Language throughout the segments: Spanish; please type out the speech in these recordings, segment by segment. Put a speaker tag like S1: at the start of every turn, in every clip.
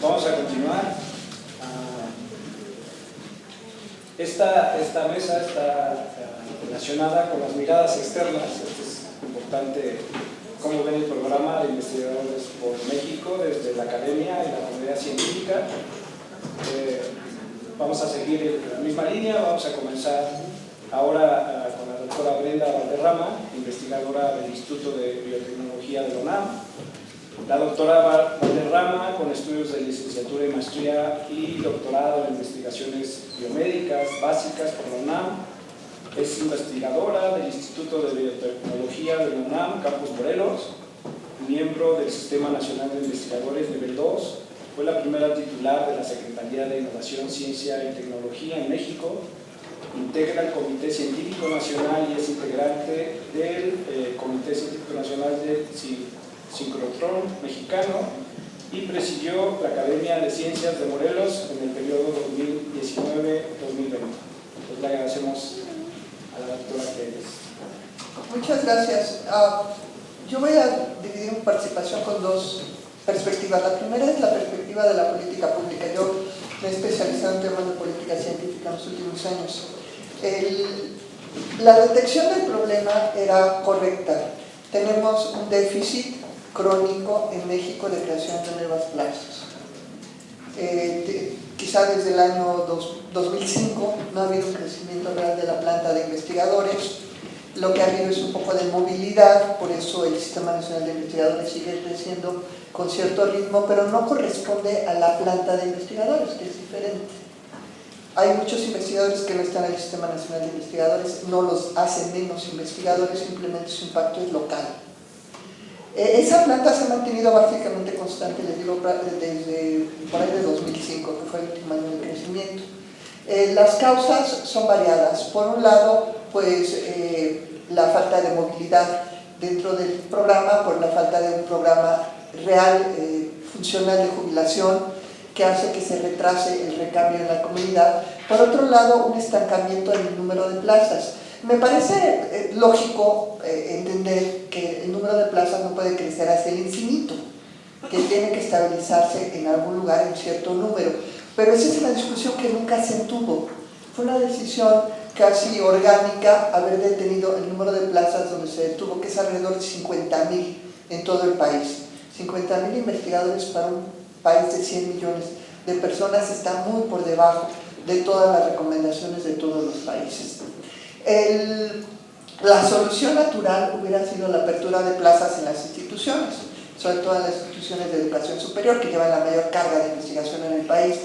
S1: Vamos a continuar. Esta mesa está relacionada con las miradas externas. Es importante cómo ven el programa de investigadores por México desde la academia y la comunidad científica. Vamos a seguir la misma línea. Vamos a comenzar ahora con la doctora Brenda Valderrama, investigadora del Instituto de Biotecnología de la UNAM. La doctora Valderrama, con estudios de licenciatura y maestría y doctorado en investigaciones biomédicas básicas por la UNAM, es investigadora del Instituto de Biotecnología de la UNAM, Campus Morelos, miembro del Sistema Nacional de Investigadores Nivel 2, fue la primera titular de la Secretaría de Innovación, Ciencia y Tecnología en México, integra el Comité Científico Nacional y es integrante del Comité Científico Nacional de Sincrotrón Mexicano y presidió la Academia de Ciencias de Morelos en el periodo 2019-2020. Pues le agradecemos a la doctora que es.
S2: Muchas gracias. Yo voy a dividir mi participación con dos perspectivas. La primera es la perspectiva de la política pública. Yo me he especializado en temas de política científica en los últimos años. La detección del problema era correcta. Tenemos un déficit crónico en México de creación de nuevas plazas. Quizá desde el año 2005 no ha habido un crecimiento real de la planta de investigadores. Lo que ha habido es un poco de movilidad, por eso el Sistema Nacional de Investigadores sigue creciendo con cierto ritmo, pero no corresponde a la planta de investigadores, que es diferente. Hay muchos investigadores que no están en el Sistema Nacional de Investigadores, no los hacen menos investigadores, simplemente su impacto es local. Esa planta se ha mantenido básicamente constante, les digo, desde por ahí de 2005, que fue el último año de crecimiento. Las causas son variadas. Por un lado, pues la falta de movilidad dentro del programa, por la falta de un programa real, funcional de jubilación, que hace que se retrase el recambio en la comunidad. Por otro lado, un estancamiento en el número de plazas. Me parece lógico entender que el número de plazas no puede crecer hacia el infinito, que tiene que estabilizarse en algún lugar en cierto número. Pero esa es una discusión que nunca se tuvo. Fue una decisión casi orgánica haber detenido el número de plazas donde se detuvo, que es alrededor de 50,000 en todo el país. 50,000 investigadores para un país de 100 millones de personas está muy por debajo de todas las recomendaciones de todos los países. La solución natural hubiera sido la apertura de plazas en las instituciones, sobre todo en las instituciones de educación superior, que llevan la mayor carga de investigación en el país.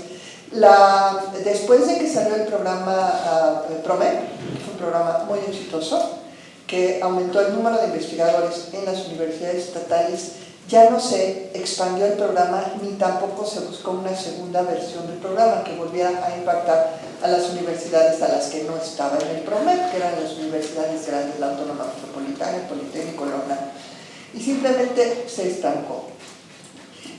S2: Después de que salió el programa PROMEC, que fue un programa muy exitoso, que aumentó el número de investigadores en las universidades estatales, ya no se expandió el programa ni tampoco se buscó una segunda versión del programa que volviera a impactar a las universidades a las que no estaba en el PROMEC, que eran las universidades grandes, la Autónoma Metropolitana, el Politécnico, la UNAM, y simplemente se estancó.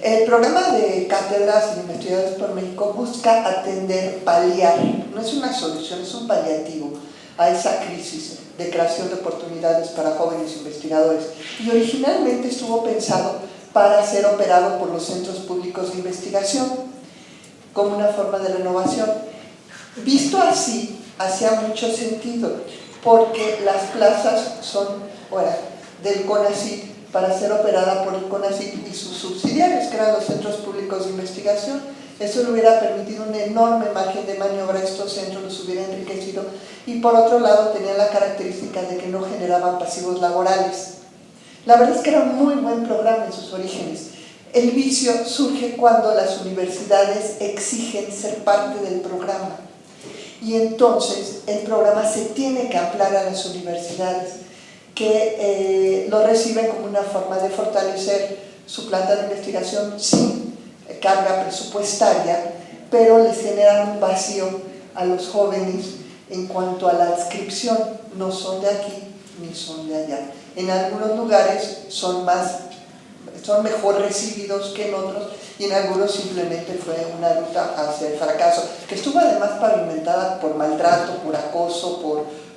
S2: El programa de cátedras de investigadores por México busca atender, paliar, no es una solución, es un paliativo a esa crisis de creación de oportunidades para jóvenes investigadores. Y originalmente estuvo pensado para ser operado por los centros públicos de investigación, como una forma de renovación. Visto así, hacía mucho sentido, porque las plazas son del CONACYT, para ser operada por el CONACYT y sus subsidiarios, que eran los centros públicos de investigación. Eso le hubiera permitido un enorme margen de maniobra a estos centros, los hubiera enriquecido, y por otro lado tenían la característica de que no generaban pasivos laborales. La verdad es que era un muy buen programa en sus orígenes. El vicio surge cuando las universidades exigen ser parte del programa, y entonces el programa se tiene que ampliar a las universidades, que lo reciben como una forma de fortalecer su planta de investigación sin carga presupuestaria, pero les generan un vacío a los jóvenes en cuanto a la adscripción. No son de aquí ni son de allá. En algunos lugares son mejor recibidos que en otros, y en algunos simplemente fue una ruta hacia el fracaso, que estuvo además pavimentada por maltrato, por acoso,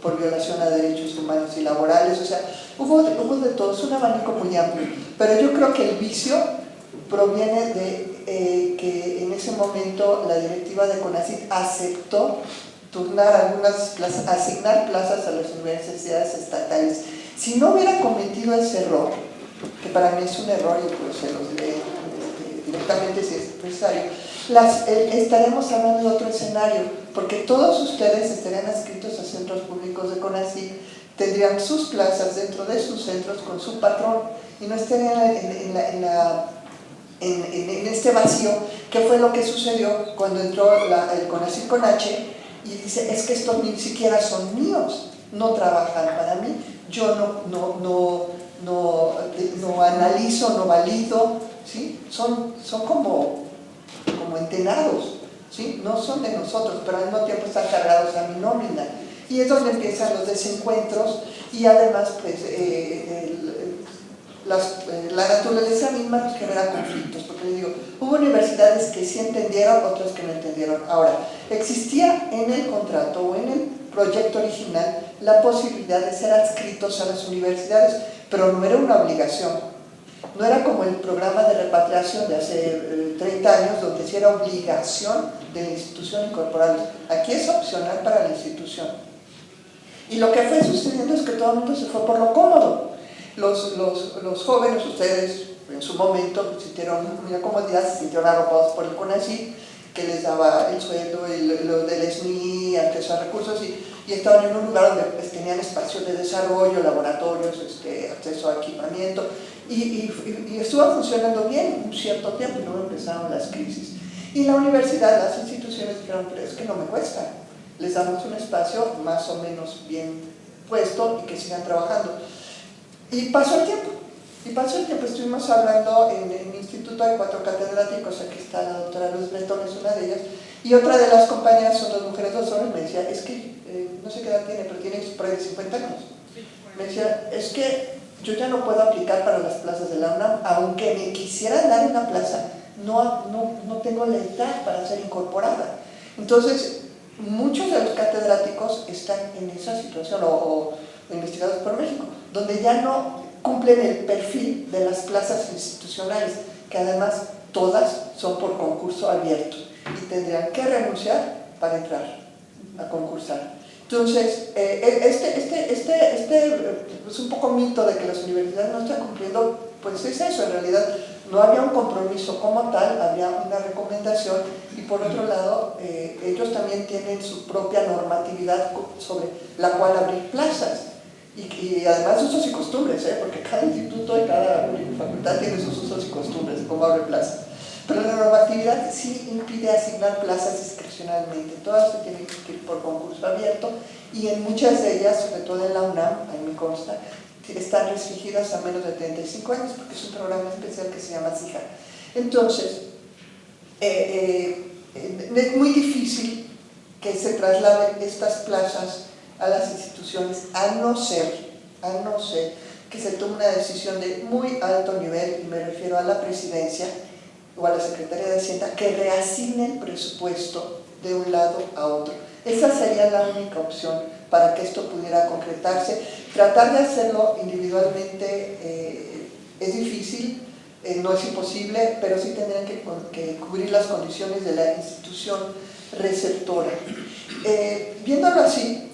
S2: por violación a derechos humanos y laborales. O sea, hubo de todo, es un abanico muy amplio, pero yo creo que el vicio proviene de que momento la directiva de CONACYT aceptó turnar algunas plazas, asignar plazas a las universidades estatales. Si no hubiera cometido ese error, que para mí es un error y pues se los leo directamente si es necesario, estaremos hablando de otro escenario, porque todos ustedes estarían adscritos a centros públicos de CONACYT, tendrían sus plazas dentro de sus centros con su patrón y no estarían en este vacío, que fue lo que sucedió cuando entró el CONACYT con H y dice, es que estos ni siquiera son míos, no trabajan para mí, yo no analizo, no valido, ¿sí? Son como entenados, ¿sí? No son de nosotros, pero al mismo tiempo están cargados a mi nómina. Y es donde empiezan los desencuentros y además pues, la naturaleza misma nos genera conflictos, porque les digo, hubo universidades que sí entendieron, otras que no entendieron. Ahora, existía en el contrato o en el proyecto original la posibilidad de ser adscritos a las universidades, pero no era una obligación. No era como el programa de repatriación de hace 30 años, donde sí era obligación de la institución incorporarlos. Aquí es opcional para la institución. Y lo que fue sucediendo es que todo el mundo se fue por lo cómodo. Los jóvenes, ustedes en su momento sintieron una comodidad, se sintieron arropados por el CONACYT, que les daba el sueldo, lo del SNI, acceso a recursos, y estaban en un lugar donde pues, tenían espacios de desarrollo, laboratorios, acceso a equipamiento, y estuvo funcionando bien un cierto tiempo, y luego empezaron las crisis. Y la universidad, las instituciones dijeron, pero es que no me cuesta, les damos un espacio más o menos bien puesto y que sigan trabajando. Y pasó el tiempo, estuvimos hablando en el instituto, hay 4 catedráticos, aquí está la doctora Luz Bretón, es una de ellas, y otra de las compañeras, son 2 mujeres, 2 hombres, me decía, es que, no sé qué edad tiene, pero tiene por ahí de 50 años. Me decía, es que yo ya no puedo aplicar para las plazas de la UNAM, aunque me quisieran dar una plaza, no tengo la edad para ser incorporada. Entonces, muchos de los catedráticos están en esa situación, o investigados por México, donde ya no cumplen el perfil de las plazas institucionales, que además todas son por concurso abierto y tendrían que renunciar para entrar a concursar. Entonces, es un poco mito de que las universidades no están cumpliendo, pues es eso, en realidad no había un compromiso como tal, había una recomendación y por otro lado, ellos también tienen su propia normatividad sobre la cual abrir plazas. Y además usos y costumbres, porque cada instituto y cada facultad tiene sus usos y costumbres de cómo abre plazas. Pero la normatividad sí impide asignar plazas discrecionalmente, todas se tienen que ir por concurso abierto y en muchas de ellas, sobre todo en la UNAM, a mí me consta, están restringidas a menos de 35 años porque es un programa especial que se llama CIJA. Entonces, es muy difícil que se trasladen estas plazas a las instituciones, a no ser que se tome una decisión de muy alto nivel, y me refiero a la presidencia o a la Secretaría de Hacienda, que reasigne el presupuesto de un lado a otro. Esa sería la única opción para que esto pudiera concretarse. Tratar de hacerlo individualmente es difícil, no es imposible, pero sí tendrían que cubrir las condiciones de la institución receptora. Viéndolo así,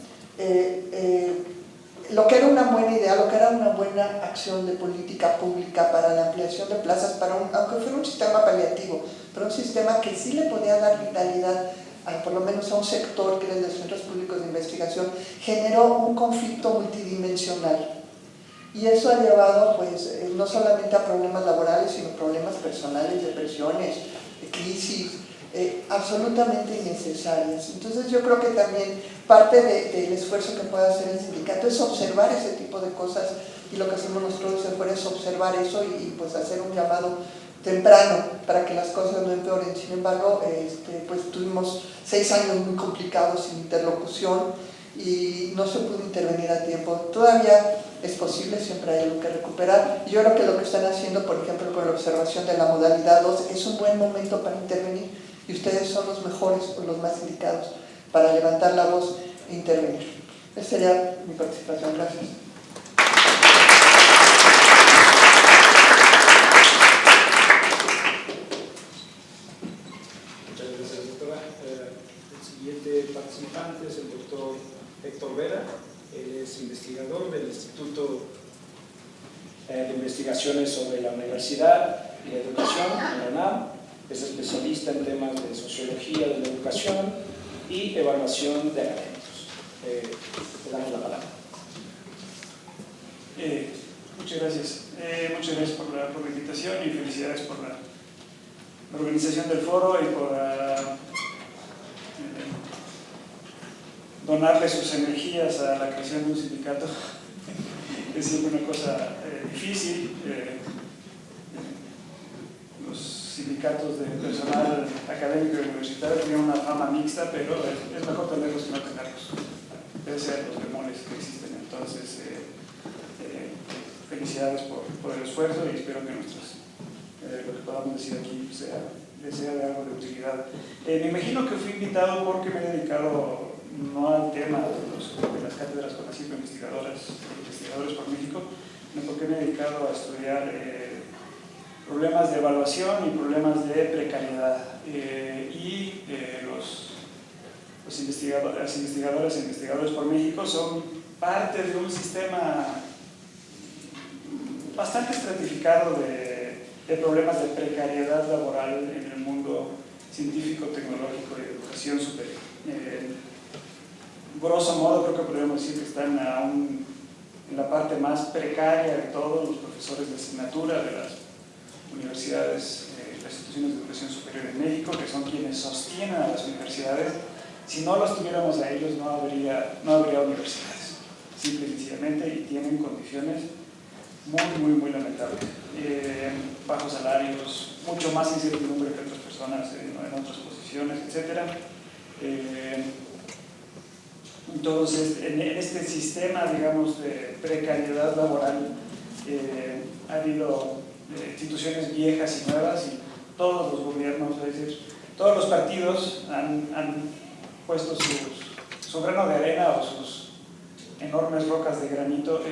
S2: lo que era una buena idea, lo que era una buena acción de política pública para la ampliación de plazas, aunque fuera un sistema paliativo, pero un sistema que sí le podía dar vitalidad por lo menos a un sector que era el de los centros públicos de investigación, generó un conflicto multidimensional. Y eso ha llevado pues, no solamente a problemas laborales, sino problemas personales, depresiones, crisis, absolutamente innecesarias. Entonces yo creo que también parte del esfuerzo que puede hacer el sindicato es observar ese tipo de cosas, y lo que hacemos nosotros es observar eso y pues hacer un llamado temprano para que las cosas no empeoren. Sin embargo, pues tuvimos 6 años muy complicados sin interlocución y no se pudo intervenir a tiempo. Todavía es posible, siempre hay algo que recuperar. Yo creo que lo que están haciendo, por ejemplo, con la observación de la modalidad 2, es un buen momento para intervenir, y ustedes son los mejores o los más indicados para levantar la voz e intervenir. Esa sería mi participación. Gracias.
S3: Muchas
S1: doctora. El siguiente participante es el doctor Héctor Vera. Él es investigador del Instituto de Investigaciones sobre la Universidad y la Educación en la UNAM. Es especialista en temas de sociología de la educación y evaluación de académicos. Le damos la palabra.
S3: Muchas gracias. Muchas gracias por la invitación y felicidades por la organización del foro y por donarle sus energías a la creación de un sindicato. Es siempre una cosa difícil. Los sindicatos de personal académico y universitario tienen una fama mixta, pero es mejor tenerlos que no tenerlos. Deben ser los bemoles que existen. Entonces, felicidades por el esfuerzo y espero que lo que podamos decir aquí sea de algo de utilidad. Me imagino que fui invitado porque me he dedicado no al tema de las cátedras CONACYT investigadores por México, sino porque me he dedicado a estudiar problemas de evaluación y problemas de precariedad. Las investigadoras e investigadores por México son parte de un sistema bastante estratificado de problemas de precariedad laboral en el mundo científico, tecnológico y de educación superior. Grosso modo, creo que podríamos decir que están aún en la parte más precaria de todos los profesores de asignatura de las universidades, las instituciones de educación superior en México, que son quienes sostienen a las universidades. Si no los tuviéramos a ellos, no habría universidades, simple y sencillamente, y tienen condiciones muy lamentables. Bajos salarios, mucho más incertidumbre que otras personas en otras posiciones, etc. Entonces, en este sistema, digamos, de precariedad laboral, ha habido instituciones viejas y nuevas, y todos los gobiernos, es decir, todos los partidos han puesto su grano de arena o sus enormes rocas de granito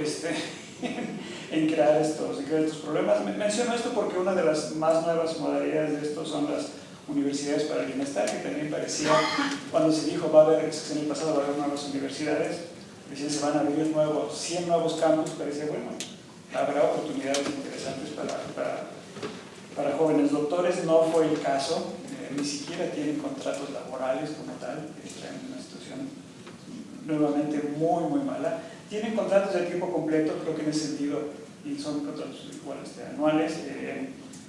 S3: en crear estos problemas. Menciono esto porque una de las más nuevas modalidades de esto son las universidades para el bienestar, que también parecía, cuando se dijo en el pasado va a haber nuevas universidades, decían se van a abrir 100 nuevos campus, parecía bueno, habrá oportunidades interesantes para jóvenes doctores. No fue el caso, ni siquiera tienen contratos laborales como tal, están en una situación nuevamente muy mala. Tienen contratos de tiempo completo, creo que en ese sentido, y son contratos igual anuales,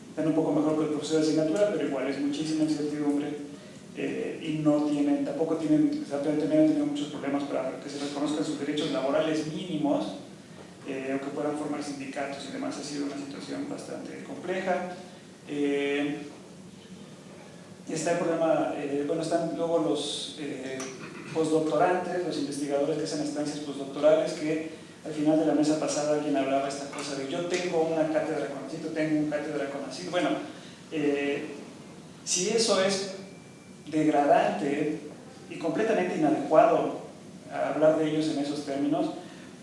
S3: están un poco mejor que el profesor de asignatura, pero igual es muchísima incertidumbre, y tampoco tienen, también han tenido muchos problemas para que se reconozcan sus derechos laborales mínimos, o que puedan formar sindicatos y demás. Ha sido una situación bastante compleja. Está el problema, están luego los postdoctorantes, los investigadores que hacen estancias postdoctorales, que al final de la mesa pasada alguien hablaba esta cosa de yo tengo una cátedra CONACYT, tengo un cátedra CONACYT. Bueno, si eso es degradante y completamente inadecuado hablar de ellos en esos términos,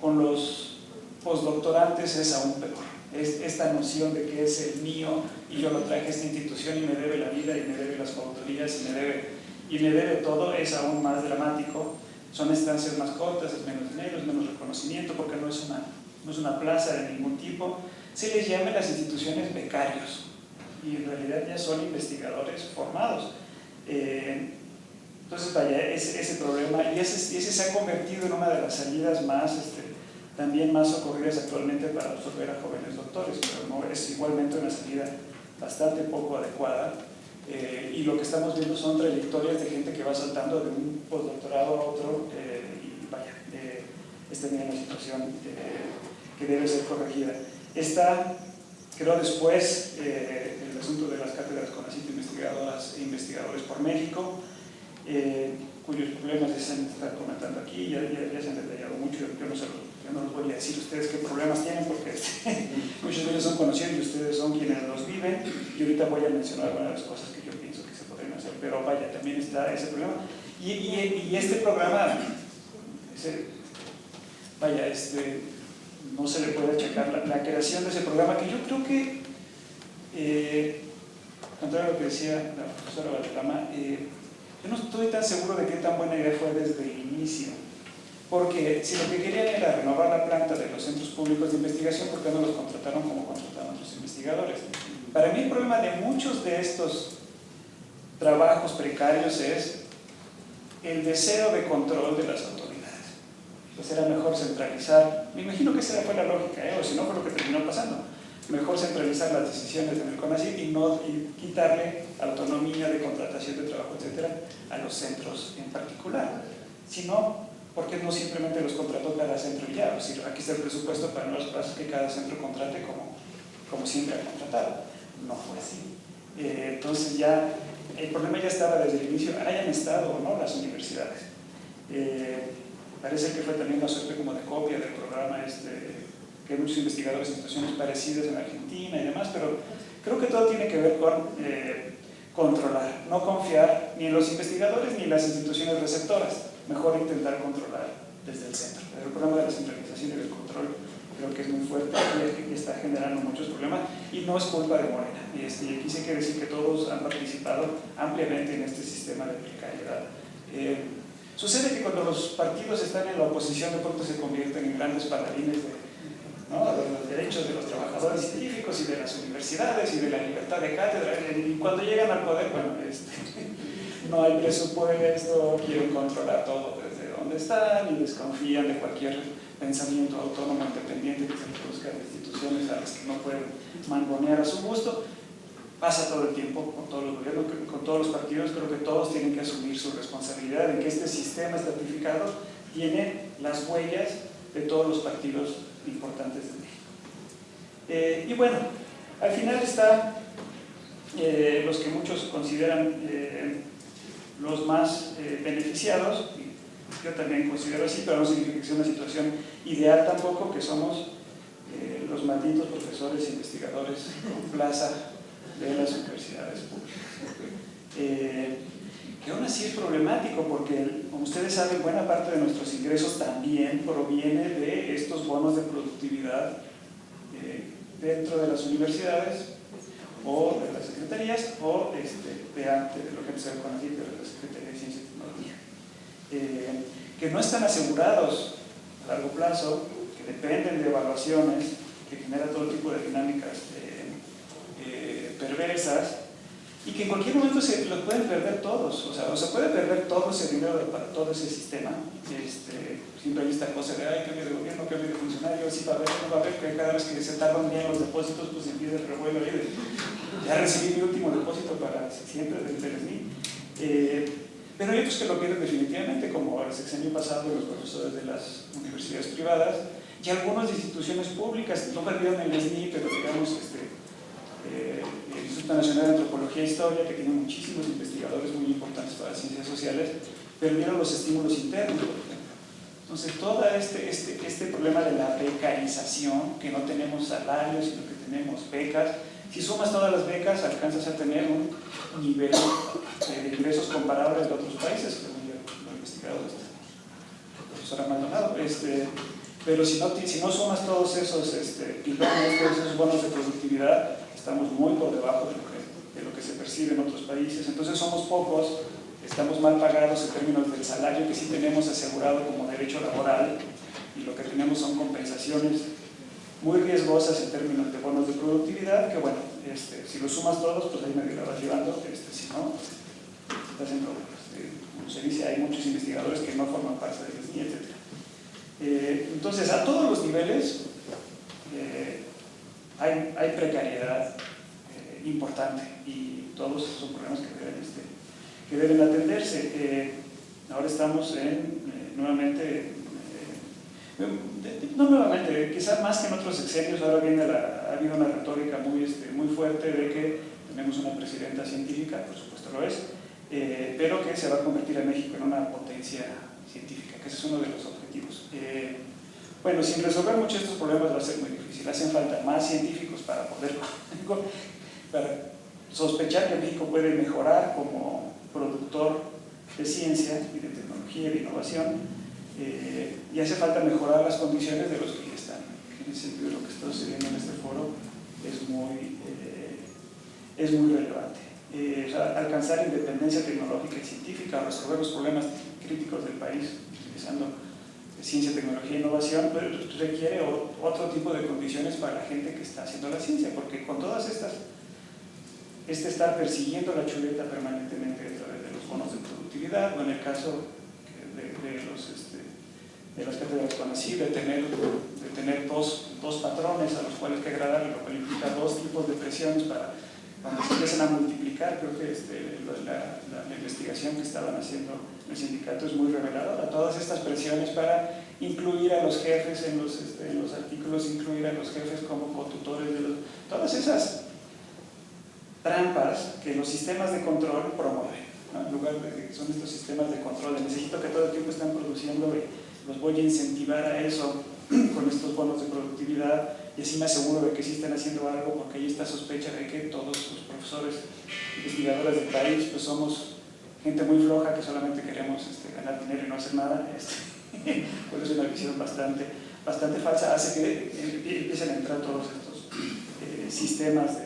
S3: con los postdoctorantes es aún peor. Es esta noción de que es el mío y yo lo traje a esta institución y me debe la vida y me debe las coautorías y me debe todo, es aún más dramático. Son estancias más cortas, es menos dinero, es menos reconocimiento, porque no es una plaza de ningún tipo. Se les llama en las instituciones becarios y en realidad ya son investigadores formados. Entonces, vaya, ese problema, y ese se ha convertido en una de las salidas también más ocurridas actualmente para absorber a jóvenes doctores, pero no es igualmente una salida bastante poco adecuada. Y lo que estamos viendo son trayectorias de gente que va saltando de un postdoctorado a otro, y vaya, es también una situación que debe ser corregida. Creo después, el asunto de las cátedras CONACYT investigadoras e investigadores por México, cuyos problemas ya se han estado comentando aquí, ya se han detallado mucho. Yo no les voy a decir a ustedes qué problemas tienen, porque muchos de ellos son conocidos y ustedes son quienes los viven, y ahorita voy a mencionar algunas de las cosas que yo pienso que se podrían hacer, pero vaya, también está ese problema. Y este programa, no se le puede achacar la creación de ese programa, que yo creo que, contrario a lo que decía la profesora Valderrama, Yo no estoy tan seguro de qué tan buena idea fue desde el inicio, porque si lo que querían era renovar la planta de los centros públicos de investigación, ¿por qué no los contrataron como contrataron a otros investigadores? Para mí el problema de muchos de estos trabajos precarios es el deseo de control de las autoridades. Pues era mejor centralizar, me imagino que esa fue la lógica, o si no fue lo que terminó pasando, mejor centralizar las decisiones en el CONACYT y quitarle autonomía de contratación de trabajo, etcétera, a los centros en particular. Si no, ¿por qué no simplemente los contrató cada centro y ya? Es decir, aquí está el presupuesto para no los plazos que cada centro contrate como siempre ha contratado. No fue así. Entonces ya, el problema ya estaba desde el inicio, hayan estado o no las universidades. Parece que fue también una suerte como de copia del programa que hay muchos investigadores en situaciones parecidas en Argentina y demás, pero creo que todo tiene que ver con controlar, no confiar ni en los investigadores ni en las instituciones receptoras, mejor intentar controlar desde el centro. El problema de la centralización y del control creo que es muy fuerte y está generando muchos problemas y no es culpa de Morena. Y aquí sí hay que decir que todos han participado ampliamente en este sistema de precariedad. Sucede que cuando los partidos están en la oposición de pronto se convierten en grandes paladines de los derechos de los trabajadores científicos y de las universidades y de la libertad de cátedra, y cuando llegan al poder, bueno, no hay presupuesto, quieren controlar todo desde donde están y desconfían de cualquier pensamiento autónomo independiente que se produzca en instituciones a las que no pueden mangonear a su gusto. Pasa todo el tiempo con todos los gobiernos, con todos los partidos. Creo que todos tienen que asumir su responsabilidad en que este sistema estratificado tiene las huellas de todos los partidos importantes de México. Y bueno, al final está los que muchos consideran los más beneficiados. Yo también considero así, pero no significa que sea una situación ideal tampoco, que somos los malditos profesores e investigadores con plaza de las universidades públicas. Que aún así es problemático porque, como ustedes saben, buena parte de nuestros ingresos también proviene de estos bonos de productividad dentro de las universidades o de las secretarías o de lo que se conoce de la Secretaría de Ciencia y Tecnología, que no están asegurados a largo plazo, que dependen de evaluaciones, que generan todo tipo de dinámicas perversas, y que en cualquier momento se los pueden perder todos, o se puede perder todo ese dinero para todo ese sistema. Siempre hay esta cosa de cambio de gobierno, cambio de funcionario, sí va a haber, no va a haber, que cada vez que se tardan bien los depósitos, pues empieza el revuelo ahí de, ya recibí mi último depósito para siempre del SNI. Pero hay otros que lo pierden definitivamente, como el sexenio pasado los profesores de las universidades privadas, y algunas de instituciones públicas no perdieron el SNI, pero digamos el Instituto Nacional de Antropología e Historia, que tiene muchísimos investigadores muy importantes para las ciencias sociales, perdieron los estímulos internos, por ejemplo. Entonces, todo este problema de la becarización, que no tenemos salarios, sino que tenemos becas, si sumas todas las becas, alcanzas a tener un nivel de ingresos comparables de otros países, que lo he investigado la profesora Maldonado. Pero si no sumas todos esos pilones, todos esos bonos de productividad, estamos muy por debajo de lo que se percibe en otros países. Entonces somos pocos, estamos mal pagados en términos del salario que sí tenemos asegurado como derecho laboral, y lo que tenemos son compensaciones muy riesgosas en términos de bonos de productividad, que bueno, si los sumas todos, pues ahí medio la vas llevando, si no, estás en problemas. Como se dice, hay muchos investigadores que no forman parte del SNI, etc. Entonces, a todos los niveles hay precariedad importante, y todos esos son problemas que deben atenderse. Ahora estamos nuevamente, no nuevamente, quizás más que en otros sexenios, ahora ha habido una retórica muy fuerte de que tenemos una presidenta científica, por supuesto lo es, pero que se va a convertir a México en una potencia científica, que ese es uno de los objetivos. Bueno, sin resolver muchos de estos problemas va a ser muy difícil. Hacen falta más científicos para sospechar que México puede mejorar como productor de ciencia y de tecnología y de innovación, y hace falta mejorar las condiciones de los que ya están. En ese sentido, lo que está sucediendo en este foro es muy relevante. alcanzar independencia tecnológica y científica, resolver los problemas críticos del país utilizando ciencia, tecnología e innovación, pero requiere otro tipo de condiciones para la gente que está haciendo la ciencia, porque con todas estas, estar persiguiendo la chuleta permanentemente a través de los bonos de productividad, o en el caso de las cátedras CONACYT, de tener dos patrones a los cuales que agradar, lo cual implica dos tipos de presiones para cuando se empiezan a multiplicar. Creo que la investigación que estaban haciendo en el sindicato es muy reveladora. Todas estas presiones para incluir a los jefes en los artículos, incluir a los jefes como cotutores todas esas trampas que los sistemas de control promueven, ¿no? En lugar de que son estos sistemas de control, necesito que todo el tiempo estén produciendo y los voy a incentivar a eso con estos bonos de productividad, y así me aseguro de que sí están haciendo algo, porque hay esta sospecha de que todos los profesores, investigadores del país, pues somos gente muy floja que solamente queremos ganar dinero y no hacer nada. Pues es una visión bastante falsa, hace que empiecen a entrar todos estos sistemas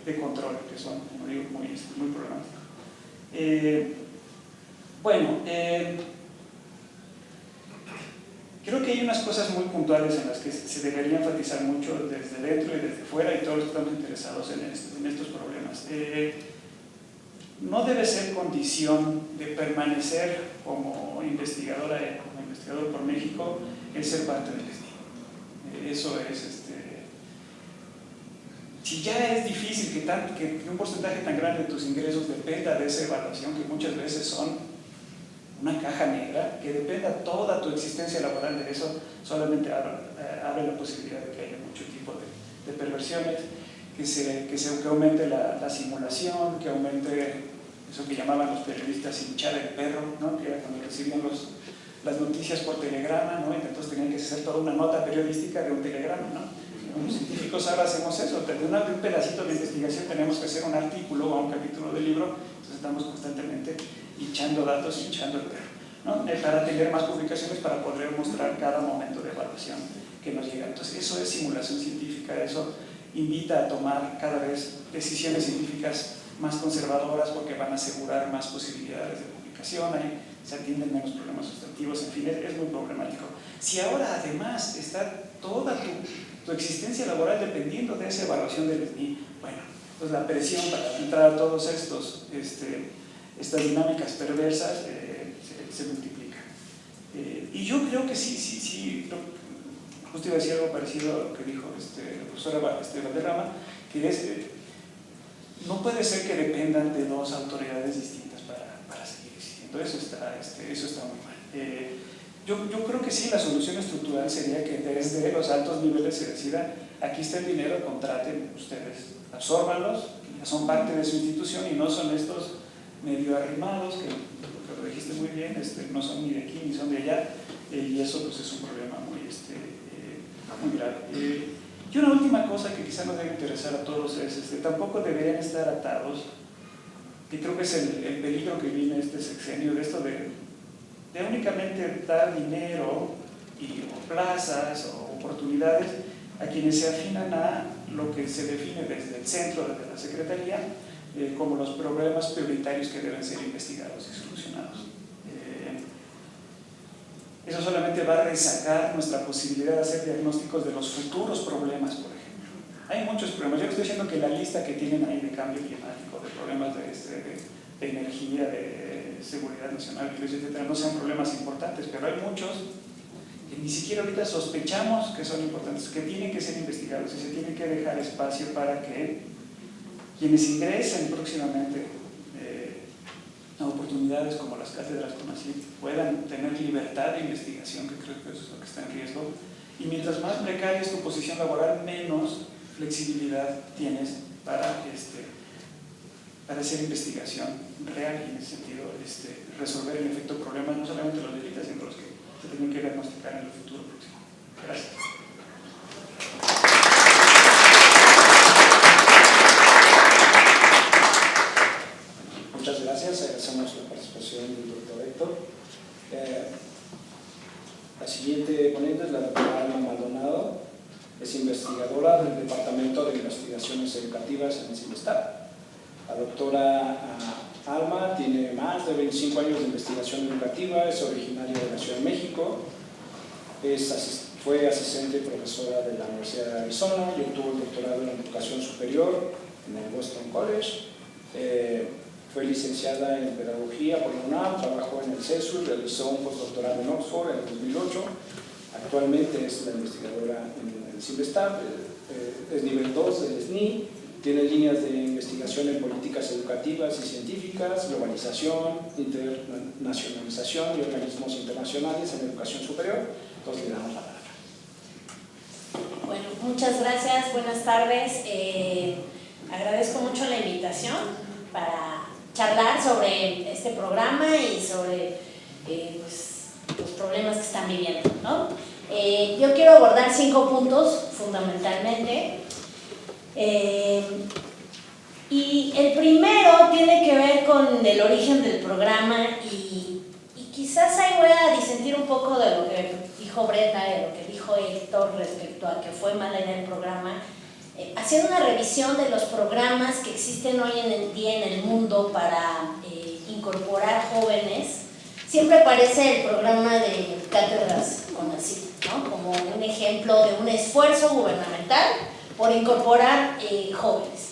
S3: de control que son, como digo, muy problemáticos. Creo que hay unas cosas muy puntuales en las que se debería enfatizar mucho desde dentro y desde fuera, y todos estamos interesados en estos problemas. No debe ser condición de permanecer como investigador por México el ser parte del SNI. Eso es, si ya es difícil que un porcentaje tan grande de tus ingresos dependa de esa evaluación, que muchas veces son una caja negra, que dependa toda tu existencia laboral de eso, solamente abre la posibilidad de que haya mucho tipo de perversiones, que aumente la simulación, que aumente eso que llamaban los periodistas hinchar el perro, ¿no? Que era cuando recibían las noticias por telegrama, ¿no? Y entonces tenían que hacer toda una nota periodística de un telegrama, ¿no? Los científicos ahora hacemos eso, de un pedacito de investigación tenemos que hacer un artículo o un capítulo del libro, entonces estamos constantemente hinchando datos, hinchando el perro, ¿no? Para tener más publicaciones, para poder mostrar cada momento de evaluación que nos llega. Entonces eso es simulación científica, eso invita a tomar cada vez decisiones científicas más conservadoras, porque van a asegurar más posibilidades de publicación, se atienden menos problemas sustantivos, en fin, es muy problemático. Si ahora además está toda tu existencia laboral dependiendo de esa evaluación del SNI, bueno, pues la presión para entrar a todos estas dinámicas perversas se multiplica. Y yo creo que sí, justo iba a decir algo parecido a lo que dijo el profesor Valderrama, que es, no puede ser que dependan de dos autoridades distintas para seguir existiendo. Eso está muy mal. Yo creo que sí, la solución estructural sería que desde los altos niveles se decida: aquí está el dinero, contraten ustedes, absórbanlos, ya son parte de su institución y no son estos medio arrimados que lo dijiste muy bien, no son ni de aquí ni son de allá, y eso pues es un problema muy grave. Y una última cosa que quizá nos debe interesar a todos es, tampoco deberían estar atados, que creo que es el peligro que viene este sexenio, de esto de únicamente dar dinero o plazas o oportunidades a quienes se afinan a lo que se define desde el centro, desde la Secretaría, como los problemas prioritarios que deben ser investigados y solucionados. Eso solamente va a resacar nuestra posibilidad de hacer diagnósticos de los futuros problemas, por ejemplo. Hay muchos problemas. Yo estoy diciendo que la lista que tienen ahí de cambio climático, de problemas de energía, de seguridad nacional, etcétera, no sean problemas importantes, pero hay muchos que ni siquiera ahorita sospechamos que son importantes, que tienen que ser investigados, y se tiene que dejar espacio para que quienes ingresen próximamente a oportunidades como las cátedras CONACYT puedan tener libertad de investigación, que creo que eso es lo que está en riesgo. Y mientras más precaria es tu posición laboral, menos flexibilidad tienes para hacer investigación real, y en ese sentido resolver en efecto problemas, no solamente los de ahorita, sino los que se tienen que diagnosticar en el futuro próximo. Gracias.
S1: Muchas gracias, agradecemos la participación del doctor Héctor. La siguiente ponente es la doctora Alma Maldonado, es investigadora del Departamento de Investigaciones Educativas en el CIMESTAP. La doctora Alma tiene más de 25 años de investigación educativa, es originaria de la Ciudad de México, fue asistente profesora de la Universidad de Arizona y obtuvo el doctorado en educación superior en el Boston College. Fue licenciada en pedagogía por la UNAM, trabajó en el CESU, realizó un postdoctorado en Oxford en 2008. Actualmente es la investigadora en el CIMBESTAB, es nivel 2 del SNI, tiene líneas de investigación en políticas educativas y científicas, globalización, internacionalización y organismos internacionales en educación superior. Entonces le damos la palabra.
S4: Bueno, muchas gracias, buenas tardes. Agradezco mucho la invitación para charlar sobre este programa y sobre pues, los problemas que están viviendo, ¿no? Yo quiero abordar 5 puntos fundamentalmente. Y el primero tiene que ver con el origen del programa y quizás ahí voy a disentir un poco de lo que dijo Brenda, de lo que dijo Héctor respecto a que fue mala idea el programa. Haciendo una revisión de los programas que existen hoy en día en el mundo para incorporar jóvenes, siempre aparece el programa de Cátedras CONACYT, ¿no? Como un ejemplo de un esfuerzo gubernamental por incorporar jóvenes.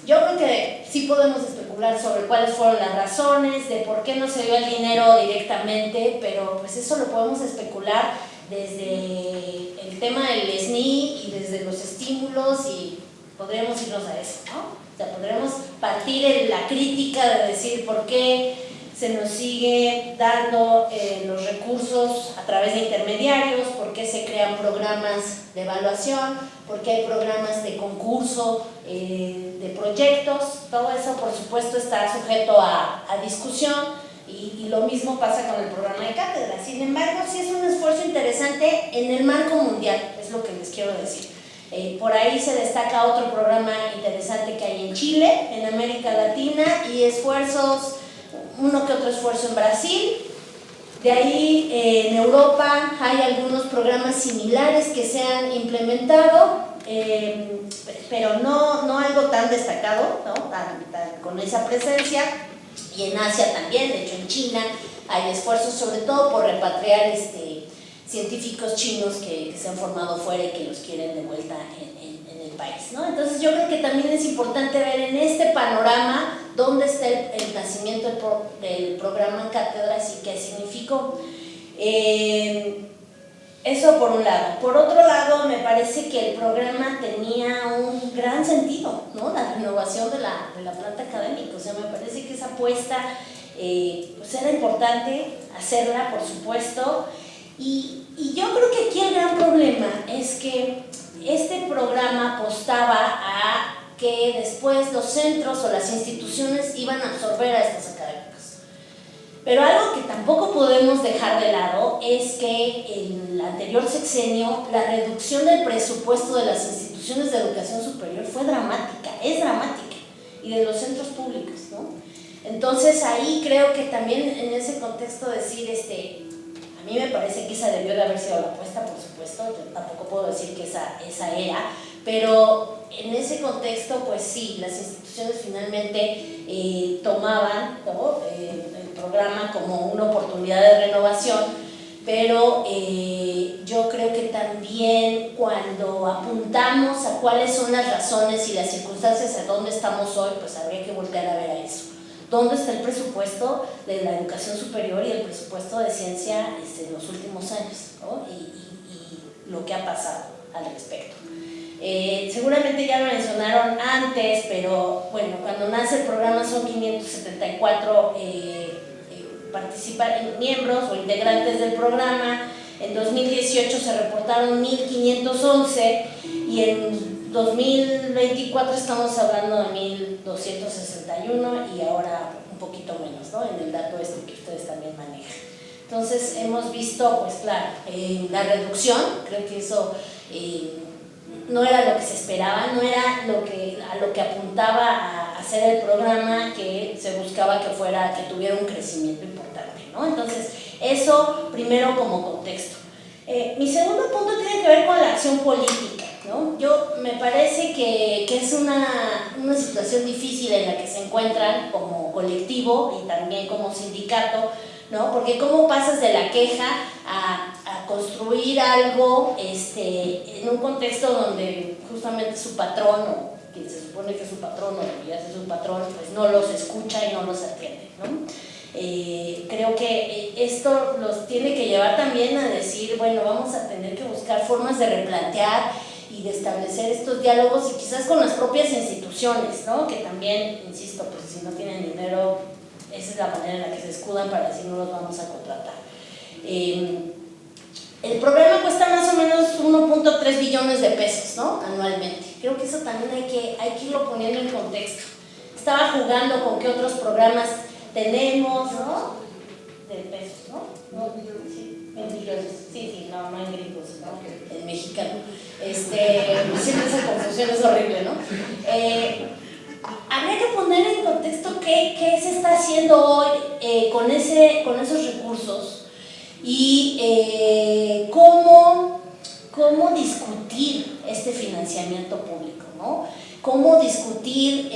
S4: Yo creo que sí podemos especular sobre cuáles fueron las razones de por qué no se dio el dinero directamente, pero pues eso lo podemos especular desde el tema del SNI y desde los estímulos y podríamos irnos a eso, ¿no? O sea, podremos partir en la crítica de decir por qué se nos sigue dando los recursos a través de intermediarios, por qué se crean programas de evaluación, por qué hay programas de concurso, de proyectos. Todo eso, por supuesto, está sujeto a discusión. Y lo mismo pasa con el programa de cátedra. Sin embargo, sí es un esfuerzo interesante en el marco mundial, es lo que les quiero decir. Por ahí se destaca otro programa interesante que hay en Chile, en América Latina, y esfuerzos, uno que otro esfuerzo en Brasil. De ahí en Europa hay algunos programas similares que se han implementado, pero no algo tan destacado, ¿no? Con esa presencia. Y en Asia también, de hecho en China hay esfuerzos sobre todo por repatriar científicos chinos que se han formado fuera y que los quieren de vuelta en el país, ¿no? Entonces yo creo que también es importante ver en este panorama dónde está el nacimiento del programa Cátedras y qué significó. Eso por un lado. Por otro lado, me parece que el programa tenía un gran sentido, ¿no? La renovación de la planta académica. O sea, me parece que esa apuesta pues era importante hacerla, por supuesto. Y yo creo que aquí el gran problema es que este programa apostaba a que después los centros o las instituciones iban a absorber a estos académicos. Pero algo que tampoco podemos dejar de lado es que en el anterior sexenio la reducción del presupuesto de las instituciones de educación superior fue dramática, es dramática, y de los centros públicos, ¿no? Entonces ahí creo que también en ese contexto decir, a mí me parece que esa debió de haber sido la apuesta, por supuesto, yo tampoco puedo decir que esa era, pero en ese contexto, pues sí, las instituciones finalmente tomaban, ¿no? El programa como una oportunidad de renovación, pero yo creo que también cuando apuntamos a cuáles son las razones y las circunstancias a dónde estamos hoy, pues habría que voltear a ver a eso. ¿Dónde está el presupuesto de la educación superior y el presupuesto de ciencia en los últimos años, ¿no? Y lo que ha pasado al respecto. Seguramente ya lo mencionaron antes, pero bueno, cuando nace el programa son 574 miembros o integrantes del programa. En 2018 se reportaron 1.511 y en 2024 estamos hablando de 1.261 y ahora un poquito menos, ¿no? En el dato que ustedes también manejan. Entonces hemos visto, pues claro, la reducción, creo que eso no era lo que se esperaba, no era a lo que apuntaba a hacer el programa, que se buscaba que tuviera un crecimiento importante, ¿no? Entonces, eso primero como contexto. Mi segundo punto tiene que ver con la acción política. ¿no? Me parece que es una situación difícil en la que se encuentran como colectivo y también como sindicato, ¿no? Porque cómo pasas de la queja a construir algo en un contexto donde justamente su patrón, o quien se supone que es su patrón, o ya es su patrón, pues no los escucha y no los atiende, ¿no? Creo que esto los tiene que llevar también a decir, bueno, vamos a tener que buscar formas de replantear y de establecer estos diálogos, y quizás con las propias instituciones, ¿no? Que también, insisto, pues si no tienen dinero, esa es la manera en la que se escudan para decir no los vamos a contratar. El programa cuesta más o menos 1.3 billones de pesos, ¿no? Anualmente. Creo que eso también hay que irlo poniendo en contexto. Estaba jugando con qué otros programas tenemos, ¿no? De pesos, ¿no? No, sí, en billones. Sí, no en gringos, ¿no? En mexicano. Siempre esa confusión es horrible, ¿no? Habría que poner en contexto qué se está haciendo hoy con esos recursos y cómo discutir este financiamiento público, ¿no? Cómo discutir,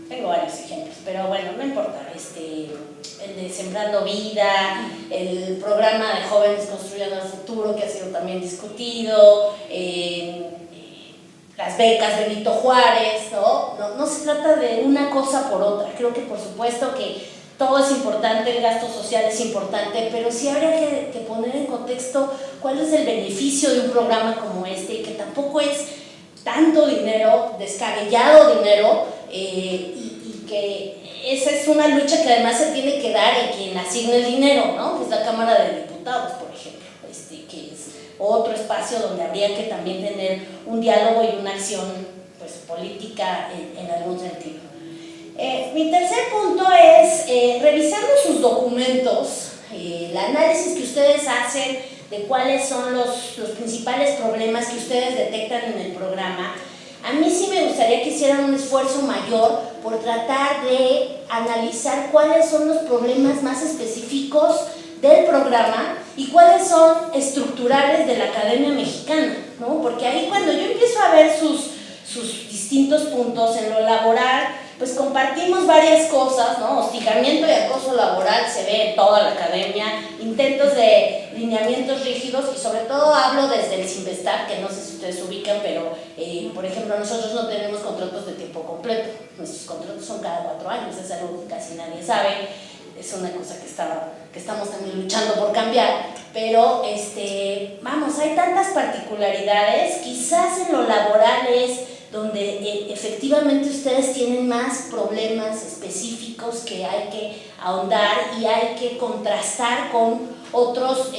S4: tengo varios ejemplos, pero bueno, no importa, el de Sembrando Vida, el programa de Jóvenes Construyendo el Futuro, que ha sido también discutido, las becas Benito Juárez, no se trata de una cosa por otra. Creo que por supuesto que todo es importante, el gasto social es importante, pero sí habría que poner en contexto cuál es el beneficio de un programa como este, que tampoco es tanto dinero, descabellado dinero, y que esa es una lucha que además se tiene que dar en quien asigne el dinero, ¿no? Que es la Cámara de Diputados, por ejemplo, que es otro espacio donde habría que también tener un diálogo y una acción, pues, política en algún sentido. Mi tercer punto es, revisando sus documentos, el análisis que ustedes hacen de cuáles son los principales problemas que ustedes detectan en el programa. A mí sí me gustaría que hicieran un esfuerzo mayor por tratar de analizar cuáles son los problemas más específicos del programa y cuáles son estructurales de la Academia Mexicana, ¿no? Porque ahí cuando yo empiezo a ver sus distintos puntos en lo laboral, pues compartimos varias cosas, ¿no? Hostigamiento y acoso laboral se ve en toda la academia, intentos de lineamientos rígidos, y sobre todo hablo desde el Sinvestab, que no sé si ustedes ubican, pero por ejemplo nosotros no tenemos contratos de tiempo completo, nuestros contratos son cada 4 años, es algo que casi nadie sabe, es una cosa que estamos también luchando por cambiar, pero vamos, hay tantas particularidades, quizás en lo laboral es donde efectivamente ustedes tienen más problemas específicos que hay que ahondar y hay que contrastar con otras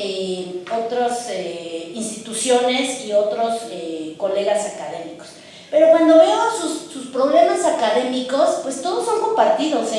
S4: instituciones y otros colegas académicos. Pero cuando veo sus problemas académicos, pues todos son compartidos,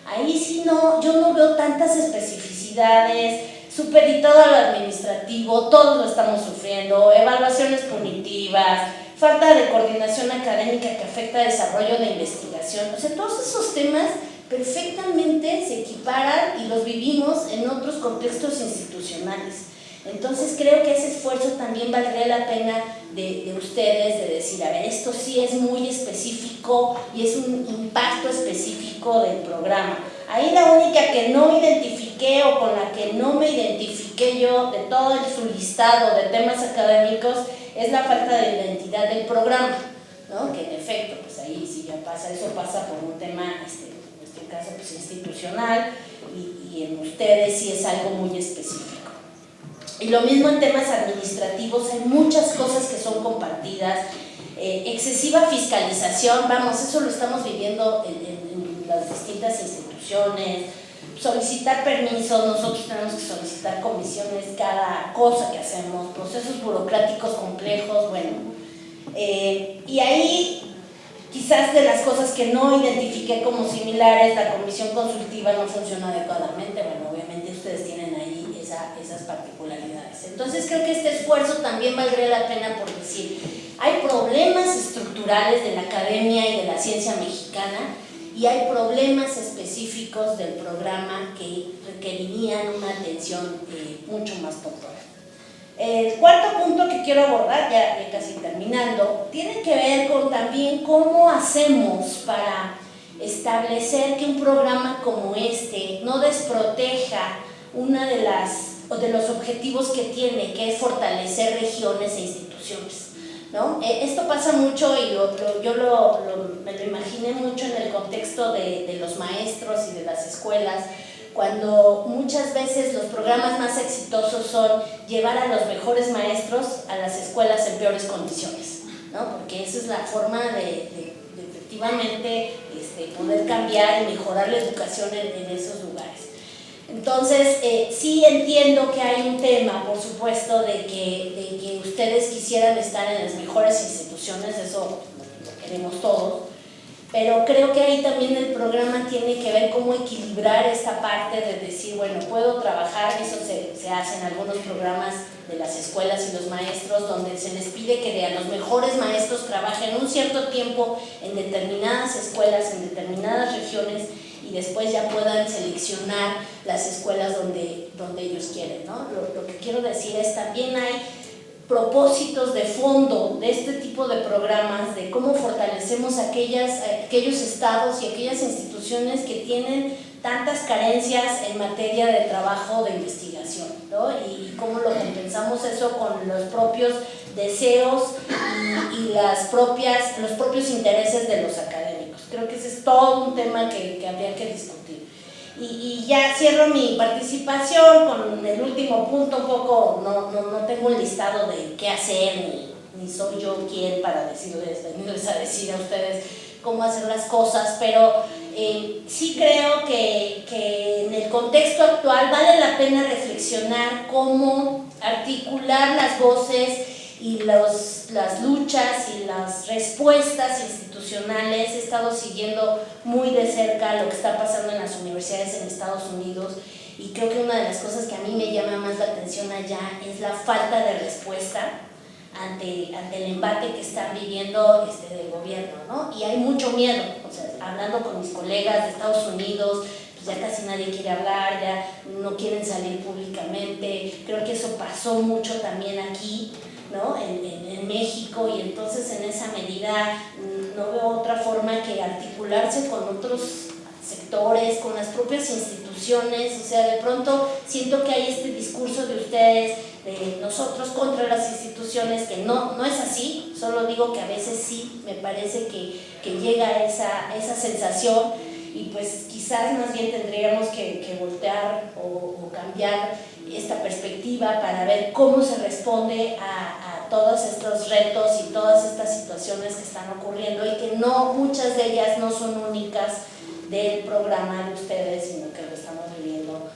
S4: Ahí sí yo no veo tantas especificidades, supeditado a lo administrativo, todos lo estamos sufriendo, evaluaciones punitivas, falta de coordinación académica que afecta al desarrollo de investigación. O sea, todos esos temas perfectamente se equiparan y los vivimos en otros contextos institucionales. Entonces creo que ese esfuerzo también valdría la pena de ustedes, de decir, a ver, esto sí es muy específico y es un impacto específico del programa. Ahí la única que no identifiqué o con la que no me identifiqué yo de todo su listado de temas académicos es la falta de identidad del programa, ¿no? Que en efecto, pues ahí sí ya pasa, eso pasa por un tema, en este caso, pues institucional, y en ustedes sí es algo muy específico. Y lo mismo en temas administrativos, hay muchas cosas que son compartidas, excesiva fiscalización, vamos, eso lo estamos viviendo en las distintas instituciones, solicitar permisos, nosotros tenemos que solicitar comisiones, cada cosa que hacemos, procesos burocráticos complejos, bueno, y ahí quizás de las cosas que no identifiqué como similares, la comisión consultiva no funciona adecuadamente, bueno, obviamente ustedes tienen ahí esas particularidades. Entonces creo que este esfuerzo también valdría la pena por decir, hay problemas estructurales de la academia y de la ciencia mexicana y hay problemas específicos del programa que requerirían una atención mucho más puntual. El cuarto punto que quiero abordar, ya casi terminando, tiene que ver con también cómo hacemos para establecer que un programa como este no desproteja una de los objetivos que tiene, que es fortalecer regiones e instituciones, ¿no? Esto pasa mucho y yo me lo imaginé mucho en el contexto de los maestros y de las escuelas, cuando muchas veces los programas más exitosos son llevar a los mejores maestros a las escuelas en peores condiciones, ¿no? Porque esa es la forma de efectivamente poder cambiar y mejorar la educación en esos lugares. Entonces, sí entiendo que hay un tema, por supuesto, de que ustedes quisieran estar en las mejores instituciones, eso lo queremos todos, pero creo que ahí también el programa tiene que ver cómo equilibrar esta parte de decir, bueno, puedo trabajar, eso se hace en algunos programas de las escuelas y los maestros, donde se les pide que a los mejores maestros trabajen un cierto tiempo en determinadas escuelas, en determinadas regiones, y después ya puedan seleccionar las escuelas donde ellos quieren, ¿no? Lo que quiero decir es, también hay propósitos de fondo de este tipo de programas, de cómo fortalecemos aquellos estados y aquellas instituciones que tienen tantas carencias en materia de trabajo de investigación, ¿no? Y cómo lo compensamos eso con los propios deseos y los propios intereses de los académicos. Creo que ese es todo un tema que habría que discutir. Y ya cierro mi participación con el último punto, un poco, no tengo un listado de qué hacer, ni soy yo quien para venirles a decir a ustedes cómo hacer las cosas, pero sí creo que en el contexto actual vale la pena reflexionar cómo articular las voces y las luchas y las respuestas institucionales. He estado siguiendo muy de cerca lo que está pasando en las universidades en Estados Unidos, y creo que una de las cosas que a mí me llama más la atención allá es la falta de respuesta ante el embate que están viviendo del gobierno, ¿no? Y hay mucho miedo, o sea, hablando con mis colegas de Estados Unidos, pues ya casi nadie quiere hablar, ya no quieren salir públicamente. Creo que eso pasó mucho también aquí, ¿no? En México, y entonces en esa medida no veo otra forma que articularse con otros sectores, con las propias instituciones. O sea, de pronto siento que hay este discurso de ustedes, de nosotros contra las instituciones, que no es así, solo digo que a veces sí me parece que llega esa sensación, y pues quizás más bien tendríamos que voltear o cambiar esta perspectiva para ver cómo se responde a todos estos retos y todas estas situaciones que están ocurriendo, y que muchas de ellas no son únicas del programa de ustedes, sino que lo estamos viviendo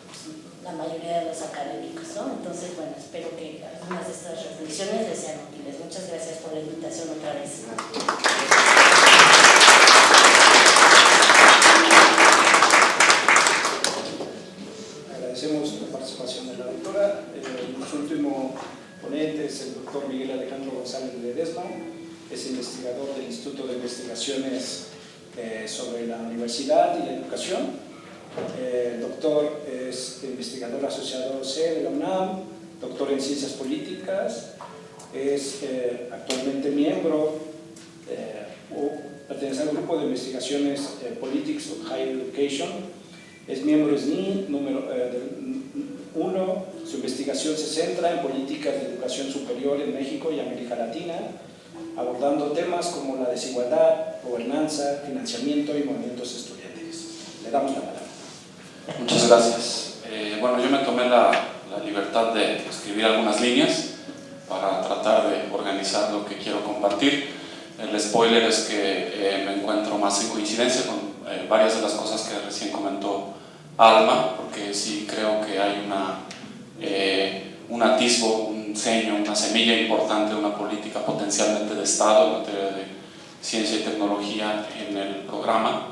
S4: la mayoría de los académicos, ¿no? Entonces, bueno, espero que algunas de estas reflexiones les sean útiles. Muchas gracias por la invitación otra vez.
S1: Agradecemos la participación de la doctora. Nuestro último ponente es el doctor Miguel Alejandro González Ledesma, es investigador del Instituto de Investigaciones sobre la Universidad y la Educación. El doctor es investigador asociado C de la UNAM, doctor en Ciencias Políticas, es actualmente miembro pertenece al grupo de investigaciones Politics of Higher Education, es miembro SNI número 1. Su investigación se centra en políticas de educación superior en México y América Latina, abordando temas como la desigualdad, gobernanza, financiamiento y movimientos estudiantiles. Le damos la palabra.
S5: Muchas gracias. Bueno, yo me tomé la libertad de escribir algunas líneas para tratar de organizar lo que quiero compartir. El spoiler es que me encuentro más en coincidencia con varias de las cosas que recién comentó Alma, porque sí creo que hay un atisbo, un seño, una semilla importante de una política potencialmente de Estado en materia de ciencia y tecnología en el programa.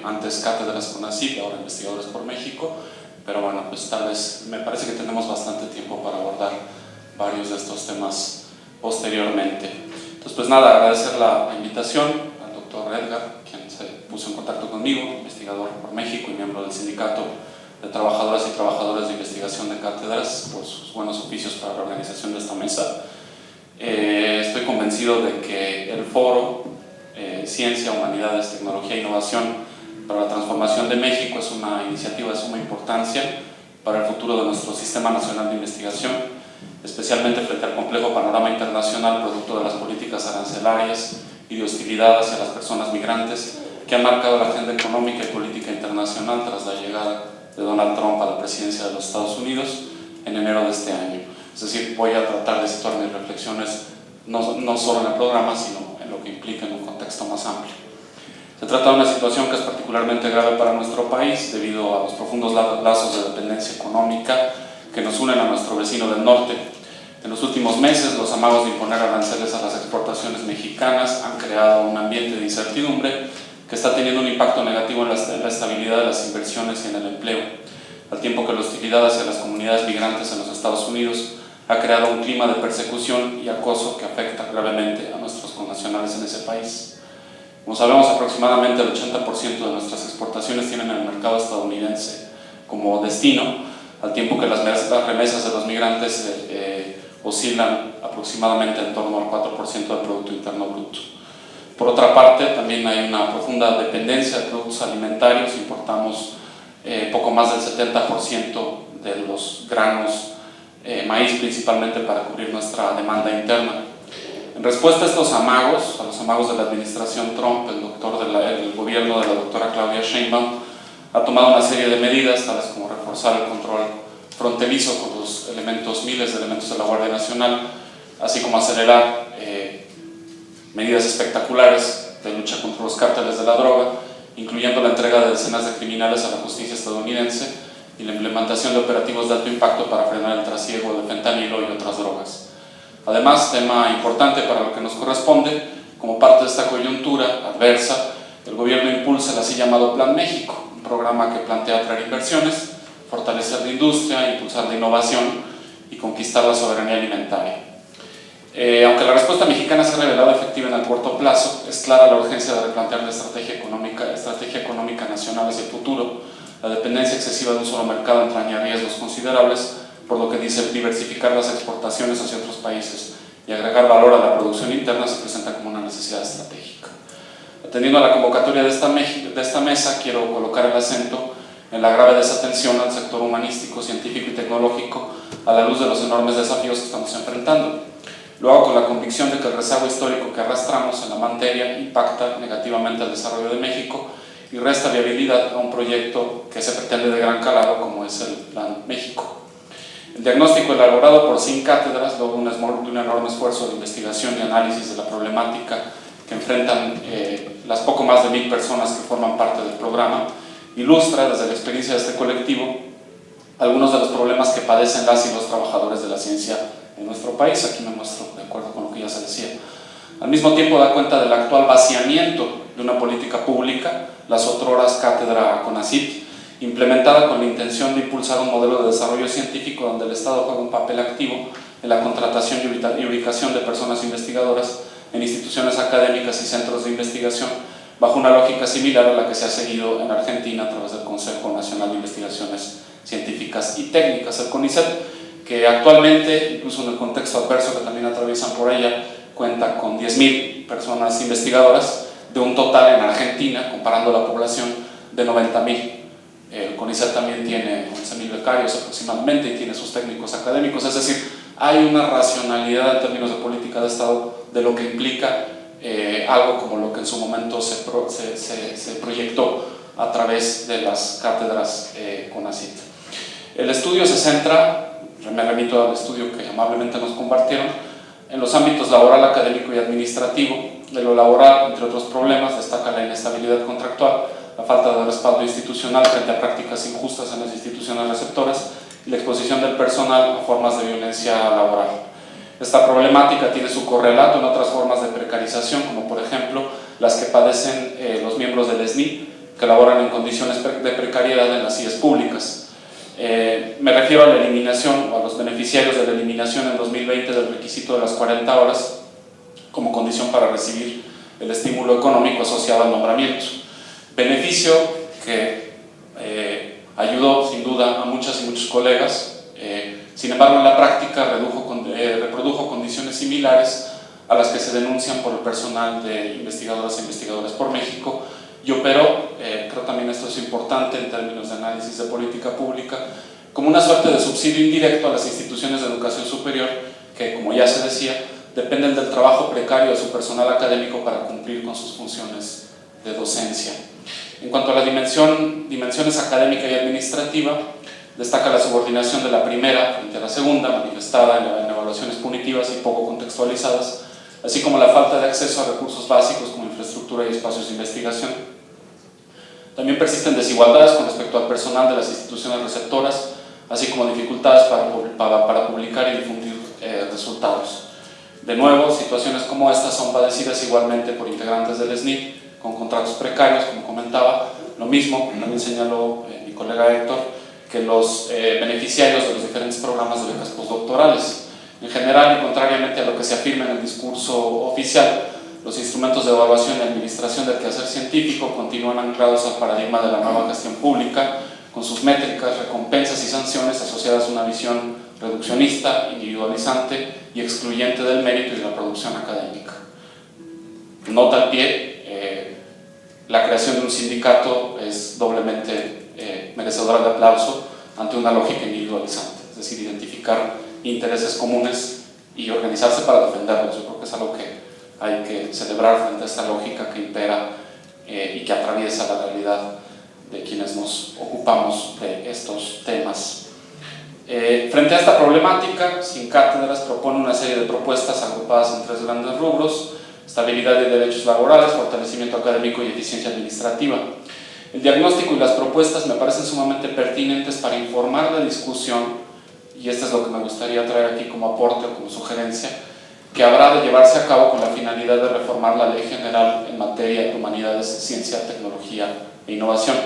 S5: Antes cátedras CONACYT, ahora Investigadores por México, pero bueno, pues tal vez me parece que tenemos bastante tiempo para abordar varios de estos temas posteriormente. Entonces, pues nada, agradecer la invitación al doctor Edgar, quien se puso en contacto conmigo, investigador por México y miembro del sindicato de trabajadoras y trabajadores de investigación de cátedras por sus buenos oficios para la organización de esta mesa. Estoy convencido de que el foro Ciencia, Humanidades, Tecnología e Innovación para la Transformación de México es una iniciativa de suma importancia para el futuro de nuestro Sistema Nacional de Investigación, especialmente frente al complejo panorama internacional producto de las políticas arancelarias y de hostilidad hacia las personas migrantes que han marcado la agenda económica y política internacional tras la llegada de Donald Trump a la presidencia de los Estados Unidos en enero de este año. Es decir, voy a tratar de situar mis reflexiones no solo en el programa, sino en lo que implica en un contexto más amplio. Se trata de una situación que es particularmente grave para nuestro país debido a los profundos lazos de dependencia económica que nos unen a nuestro vecino del norte. En los últimos meses, los amagos de imponer aranceles a las exportaciones mexicanas han creado un ambiente de incertidumbre que está teniendo un impacto negativo en la estabilidad de las inversiones y en el empleo, al tiempo que la hostilidad hacia las comunidades migrantes en los Estados Unidos ha creado un clima de persecución y acoso que afecta gravemente a nuestros connacionales en ese país. Como sabemos, aproximadamente el 80% de nuestras exportaciones tienen el mercado estadounidense como destino, al tiempo que las remesas de los migrantes oscilan aproximadamente en torno al 4% del Producto Interno Bruto. Por otra parte, también hay una profunda dependencia de productos alimentarios. Importamos poco más del 70% de los granos, maíz principalmente, para cubrir nuestra demanda interna. En respuesta a estos amagos, a los amagos de la administración Trump, el gobierno de la doctora Claudia Sheinbaum ha tomado una serie de medidas, tales como reforzar el control fronterizo con los miles de elementos de la Guardia Nacional, así como acelerar medidas espectaculares de lucha contra los cárteles de la droga, incluyendo la entrega de decenas de criminales a la justicia estadounidense y la implementación de operativos de alto impacto para frenar el trasiego de fentanilo y otras drogas. Además, tema importante para lo que nos corresponde, como parte de esta coyuntura adversa, el gobierno impulsa el así llamado Plan México, un programa que plantea atraer inversiones, fortalecer la industria, impulsar la innovación y conquistar la soberanía alimentaria. Aunque la respuesta mexicana se ha revelado efectiva en el corto plazo, es clara la urgencia de replantear la estrategia económica nacional hacia el futuro. La dependencia excesiva de un solo mercado entraña riesgos considerables, por lo que diversificar las exportaciones hacia otros países y agregar valor a la producción interna se presenta como una necesidad estratégica. Atendiendo a la convocatoria de esta mesa, quiero colocar el acento en la grave desatención al sector humanístico, científico y tecnológico a la luz de los enormes desafíos que estamos enfrentando. Lo hago con la convicción de que el rezago histórico que arrastramos en la materia impacta negativamente al desarrollo de México y resta viabilidad a un proyecto que se pretende de gran calado como es el Plan México. El diagnóstico elaborado por 5 cátedras, luego de un enorme esfuerzo de investigación y análisis de la problemática que enfrentan las poco más de 1000 personas que forman parte del programa, ilustra desde la experiencia de este colectivo algunos de los problemas que padecen las y los trabajadores de la ciencia en nuestro país. Aquí me muestro de acuerdo con lo que ya se decía. Al mismo tiempo da cuenta del actual vaciamiento de una política pública, las otroras cátedra CONACYT, implementada con la intención de impulsar un modelo de desarrollo científico donde el Estado juega un papel activo en la contratación y ubicación de personas investigadoras en instituciones académicas y centros de investigación, bajo una lógica similar a la que se ha seguido en Argentina a través del Consejo Nacional de Investigaciones Científicas y Técnicas, el CONICET, que actualmente, incluso en el contexto adverso que también atraviesan por ella, cuenta con 10.000 personas investigadoras, de un total en Argentina, comparando la población, de 90.000. El CONICET también tiene 11.000 becarios aproximadamente y tiene sus técnicos académicos, es decir, hay una racionalidad en términos de política de Estado de lo que implica algo como lo que en su momento se proyectó a través de las cátedras CONACYT. El estudio se centra, me remito al estudio que amablemente nos compartieron, en los ámbitos laboral, académico y administrativo. De lo laboral, entre otros problemas, destaca la inestabilidad contractual, la falta de respaldo institucional frente a prácticas injustas en las instituciones receptoras y la exposición del personal a formas de violencia laboral. Esta problemática tiene su correlato en otras formas de precarización, como por ejemplo las que padecen los miembros del SNI, que laboran en condiciones de precariedad en las IES públicas. Me refiero a la eliminación o a los beneficiarios de la eliminación en 2020 del requisito de las 40 horas como condición para recibir el estímulo económico asociado al nombramiento. Beneficio que ayudó sin duda muchos colegas. Sin embargo, en la práctica reprodujo condiciones similares a las que se denuncian por el personal de investigadoras e investigadores por México, y operó, creo también esto es importante en términos de análisis de política pública, como una suerte de subsidio indirecto a las instituciones de educación superior que, como ya se decía, dependen del trabajo precario de su personal académico para cumplir con sus funciones de docencia. En cuanto a las dimensiones académica y administrativa, destaca la subordinación de la primera frente a la segunda, manifestada en evaluaciones punitivas y poco contextualizadas, así como la falta de acceso a recursos básicos como infraestructura y espacios de investigación. También persisten desigualdades con respecto al personal de las instituciones receptoras, así como dificultades para publicar y difundir resultados. De nuevo, situaciones como estas son padecidas igualmente por integrantes del SNI con contratos precarios, como comentaba. Lo mismo, también señaló mi colega Héctor, que los beneficiarios de los diferentes programas de becas postdoctorales. En general, y contrariamente a lo que se afirma en el discurso oficial, los instrumentos de evaluación y administración del quehacer científico continúan anclados al paradigma de la nueva gestión pública, con sus métricas, recompensas y sanciones asociadas a una visión reduccionista, individualizante y excluyente del mérito y de la producción académica. Nota al pie, la creación de un sindicato es doblemente merecedora de aplauso ante una lógica individualizante, es decir, identificar intereses comunes y organizarse para defenderlos. Yo creo que es algo que hay que celebrar frente a esta lógica que impera y que atraviesa la realidad de quienes nos ocupamos de estos temas. Frente a esta problemática, Sin Cátedras propone una serie de propuestas agrupadas en 3 grandes rubros: estabilidad de derechos laborales, fortalecimiento académico y eficiencia administrativa. El diagnóstico y las propuestas me parecen sumamente pertinentes para informar la discusión, y esto es lo que me gustaría traer aquí como aporte o como sugerencia, que habrá de llevarse a cabo con la finalidad de reformar la Ley General en materia de humanidades, ciencia, tecnología e innovación,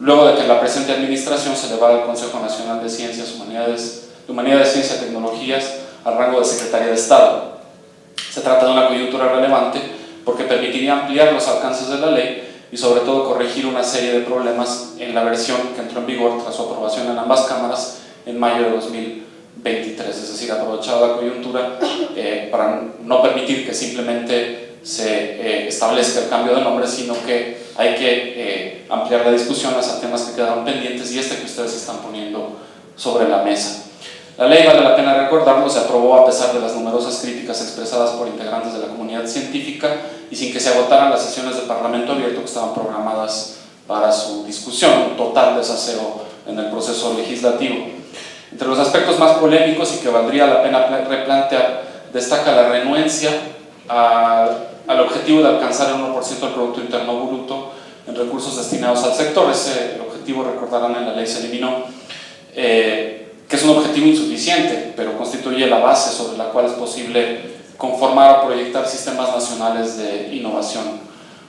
S5: luego de que la presente administración se elevara al Consejo Nacional de Ciencias, Humanidades, Ciencia y Tecnologías al rango de Secretaría de Estado. Se trata de una coyuntura relevante porque permitiría ampliar los alcances de la ley y sobre todo corregir una serie de problemas en la versión que entró en vigor tras su aprobación en ambas cámaras en mayo de 2023, es decir, aprovechar la coyuntura para no permitir que simplemente se establezca el cambio de nombre, sino que hay que ampliar la discusión hacia temas que quedaron pendientes y que ustedes están poniendo sobre la mesa. La ley, vale la pena recordarlo, se aprobó a pesar de las numerosas críticas expresadas por integrantes de la comunidad científica y sin que se agotaran las sesiones de Parlamento Abierto que estaban programadas para su discusión, un total desaseo en el proceso legislativo. Entre los aspectos más polémicos y que valdría la pena replantear, destaca la renuencia al objetivo de alcanzar el 1% del Producto Interno Bruto en recursos destinados al sector. Ese objetivo, recordarán, en la ley se eliminó, que es un objetivo insuficiente, pero constituye la base sobre la cual es posible conformar o proyectar sistemas nacionales de innovación.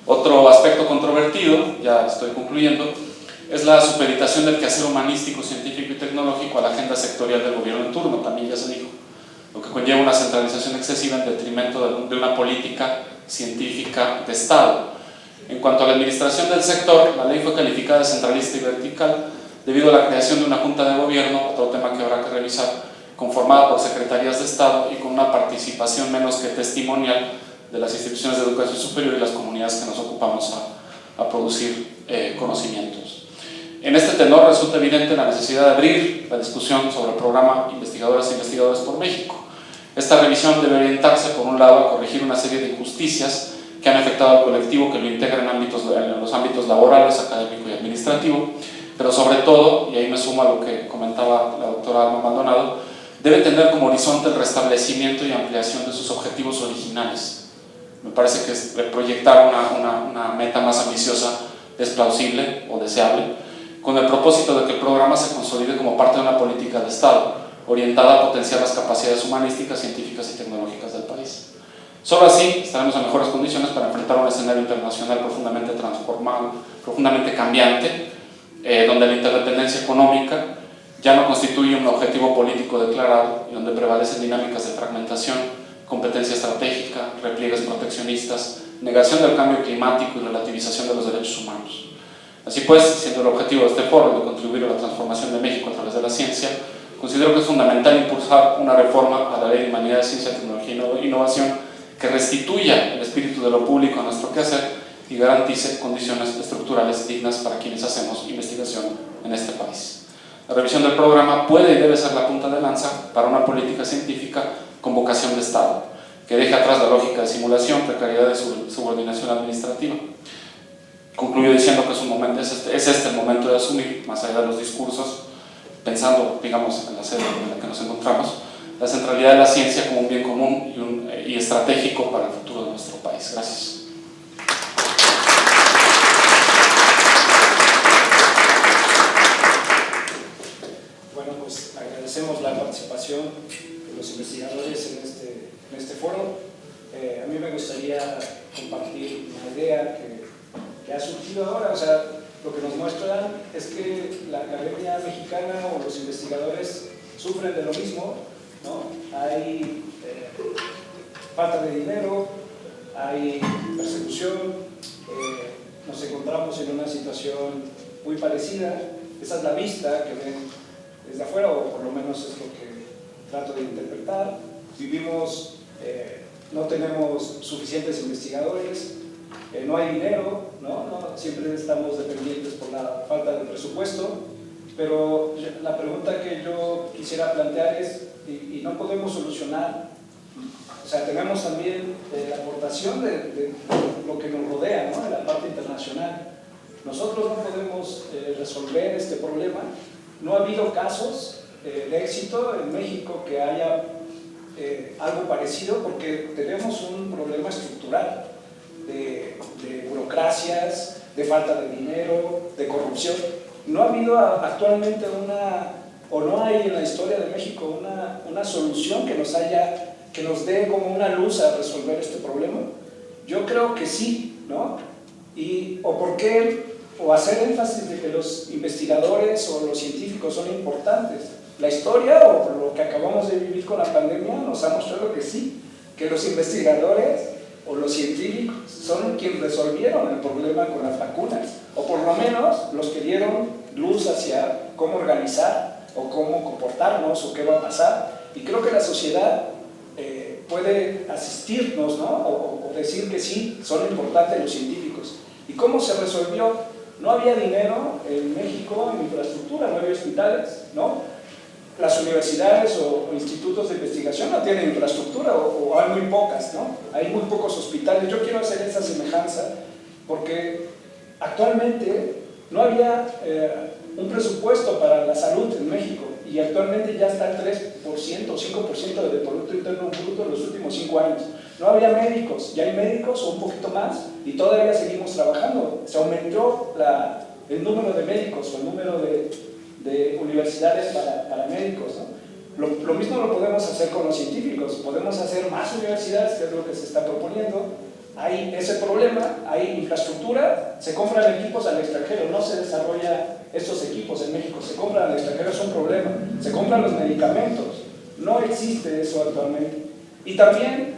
S5: Otro aspecto controvertido, ya estoy concluyendo, es la supeditación del quehacer humanístico, científico y tecnológico a la agenda sectorial del gobierno en turno, también ya se dijo, lo que conlleva una centralización excesiva en detrimento de una política científica de Estado. En cuanto a la administración del sector, la ley fue calificada de centralista y vertical debido a la creación de una junta de gobierno, otro tema que habrá que revisar, conformada por secretarías de Estado y con una participación menos que testimonial de las instituciones de educación superior y las comunidades que nos ocupamos a producir conocimientos. En este tenor resulta evidente la necesidad de abrir la discusión sobre el programa Investigadoras e Investigadores por México. Esta revisión debe orientarse, por un lado, a corregir una serie de injusticias que han afectado al colectivo que lo integra en los ámbitos laborales, académico y administrativo, pero sobre todo, y ahí me sumo a lo que comentaba la doctora Alma Maldonado, debe tener como horizonte el restablecimiento y ampliación de sus objetivos originales. Me parece que proyectar una meta más ambiciosa es plausible o deseable, con el propósito de que el programa se consolide como parte de una política de Estado, orientada a potenciar las capacidades humanísticas, científicas y tecnológicas del país. Solo así estaremos en mejores condiciones para enfrentar un escenario internacional profundamente transformado, profundamente cambiante, donde la interdependencia económica ya no constituye un objetivo político declarado y donde prevalecen dinámicas de fragmentación, competencia estratégica, repliegues proteccionistas, negación del cambio climático y relativización de los derechos humanos. Así pues, siendo el objetivo de este foro de contribuir a la transformación de México a través de la ciencia, considero que es fundamental impulsar una reforma a la Ley de Humanidades, Ciencia, Tecnología e Innovación que restituya el espíritu de lo público a nuestro quehacer y garantice condiciones estructurales dignas para quienes hacemos investigación en este país. La revisión del programa puede y debe ser la punta de lanza para una política científica con vocación de Estado, que deje atrás la lógica de simulación, precariedad y subordinación administrativa. Concluyo diciendo que es este el momento de asumir, más allá de los discursos, pensando, digamos, en la sede en la que nos encontramos, la centralidad de la ciencia como un bien común y estratégico para el futuro de nuestro país. Gracias.
S1: Bueno, pues agradecemos la participación de los investigadores en este foro. A mí me gustaría compartir una idea que ha surgido ahora. O sea, lo que nos muestran es que la Academia Mexicana o los investigadores sufren de lo mismo, ¿no? Hay falta de dinero, hay persecución, nos encontramos en una situación muy parecida. Esa es la vista que ven desde afuera, o por lo menos es lo que trato de interpretar. Vivimos, no tenemos suficientes investigadores, no hay dinero, ¿no? Siempre estamos dependientes por la falta de presupuesto, pero la pregunta que yo quisiera plantear es, y no podemos solucionar, o sea, tenemos también la aportación de lo que nos rodea, ¿no? En la parte internacional. Nosotros no podemos resolver este problema. No ha habido casos de éxito en México que haya algo parecido, porque tenemos un problema estructural de burocracias, de falta de dinero, de corrupción. No ha habido actualmente no hay en la historia de México una solución que nos dé como una luz a resolver este problema. Yo creo que sí, ¿no? O hacer énfasis de que los investigadores o los científicos son importantes. La historia o lo que acabamos de vivir con la pandemia nos ha mostrado que sí, que los investigadores o los científicos son quienes resolvieron el problema con las vacunas, o por lo menos los que dieron luz hacia cómo organizar o cómo comportarnos o qué va a pasar. Y creo que la sociedad puede asistirnos, ¿no? O decir que sí, son importantes los científicos. ¿Y cómo se resolvió? No había dinero en México en infraestructura, no había hospitales, ¿no? Las universidades o institutos de investigación no tienen infraestructura o hay muy pocas, ¿no? Hay muy pocos hospitales. Yo quiero hacer esa semejanza porque actualmente no había un presupuesto para la salud en México y actualmente ya está el 3% o 5% del Producto Interno Bruto en los últimos 5 años. No había médicos, ya hay médicos o un poquito más y todavía seguimos trabajando. Se aumentó el número de médicos o el número de universidades para médicos, ¿no? Lo mismo lo podemos hacer con los científicos, podemos hacer más universidades, que es lo que se está proponiendo. Hay ese problema, hay infraestructura, se compran equipos al extranjero, no se desarrollan estos equipos en México, se compran al extranjero, es un problema. Se compran los medicamentos, no existe eso actualmente. Y también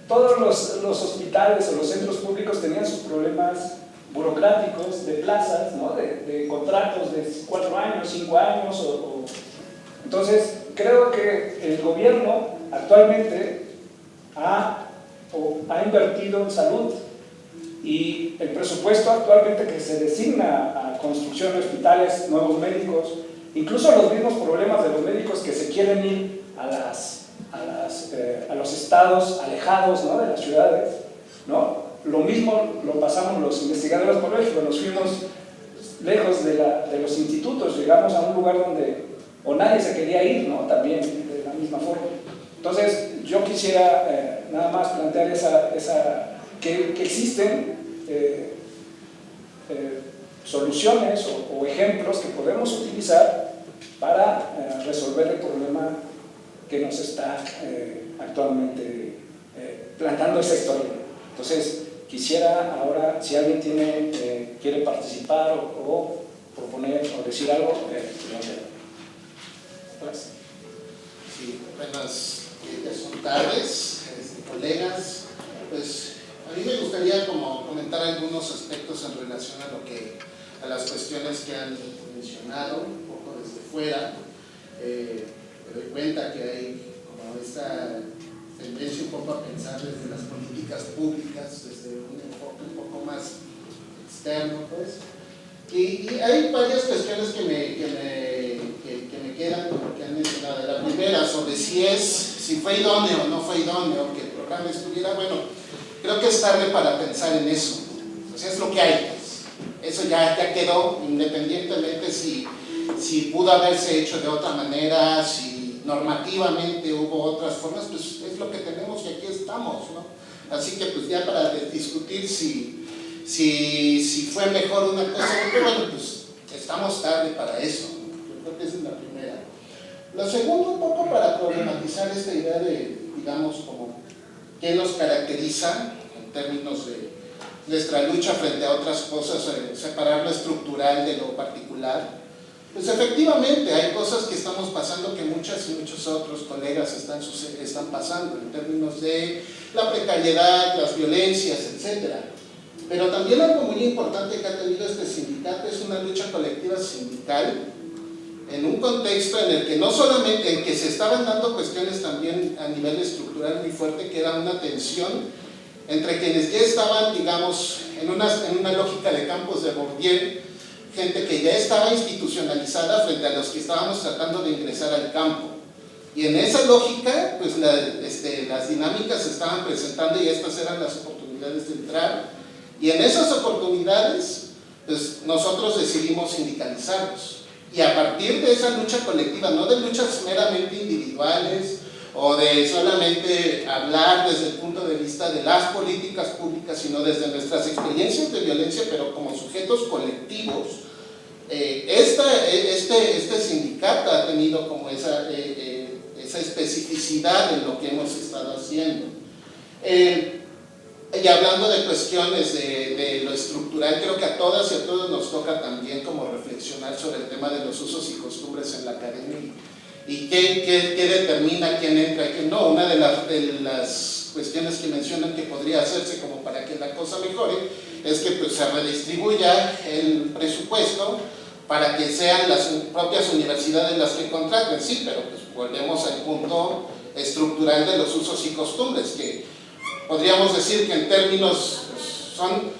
S1: todos los hospitales o los centros públicos tenían sus problemas burocráticos, de plazas, ¿no? de contratos de 4 años, 5 años. Entonces, creo que el gobierno actualmente ha invertido en salud y el presupuesto actualmente que se designa a construcción de hospitales, nuevos médicos, incluso los mismos problemas de los médicos que se quieren ir a los estados alejados, ¿no? de las ciudades, ¿no? Lo mismo lo pasamos los investigadores por México, nos fuimos lejos de los institutos, llegamos a un lugar donde nadie se quería ir, ¿no? También de la misma forma. Entonces yo quisiera nada más plantear que existen soluciones o ejemplos que podemos utilizar para resolver el problema que nos está actualmente planteando esta historia. Entonces, quisiera ahora, si alguien quiere participar o proponer o decir algo, gracias.
S6: Sí, buenas tardes, colegas. Pues a mí me gustaría como comentar algunos aspectos en relación a las cuestiones que han mencionado, un poco desde fuera. Me doy cuenta que hay como esta tendencia un poco a pensar desde las políticas públicas, desde un enfoque un poco más externo, pues. Y hay varias cuestiones que me quedan, que han mencionado. La primera, sobre si fue idóneo o no fue idóneo que el programa estuviera, bueno, creo que es tarde para pensar en eso. O sea, es lo que hay, pues. Eso ya quedó, independientemente si pudo haberse hecho de otra manera, si normativamente hubo otras formas, pues es lo que tenemos y aquí estamos, ¿no? Así que pues ya para discutir si fue mejor una cosa o otra, bueno, pues estamos tarde para eso, ¿no? Yo creo que esa es la primera. Lo segundo, un poco para problematizar esta idea de, digamos, como qué nos caracteriza en términos de nuestra lucha frente a otras cosas, separar lo estructural de lo particular. Pues efectivamente hay cosas que estamos pasando que muchas y muchos otros colegas están pasando en términos de la precariedad, las violencias, etc. Pero también algo muy importante que ha tenido este sindicato es una lucha colectiva sindical en un contexto en el que no solamente en que se estaban dando cuestiones también a nivel estructural muy fuerte, que era una tensión entre quienes ya estaban, digamos, en una lógica de campos de Bourdieu, gente que ya estaba institucionalizada frente a los que estábamos tratando de ingresar al campo. Y en esa lógica, pues las dinámicas se estaban presentando y estas eran las oportunidades de entrar. Y en esas oportunidades, pues nosotros decidimos sindicalizarnos. Y a partir de esa lucha colectiva, no de luchas meramente individuales o de solamente hablar desde el punto de vista de las políticas públicas, sino desde nuestras experiencias de violencia, pero como sujetos colectivos, este sindicato ha tenido como esa especificidad en lo que hemos estado haciendo. Y hablando de cuestiones de lo estructural, creo que a todas y a todos nos toca también como reflexionar sobre el tema de los usos y costumbres en la academia y qué determina quién entra y quién no. Una de las cuestiones que mencionan que podría hacerse como para que la cosa mejore es que pues, se redistribuya el presupuesto para que sean las propias universidades las que contraten, sí, pero pues volvemos al punto estructural de los usos y costumbres, que podríamos decir que en términos son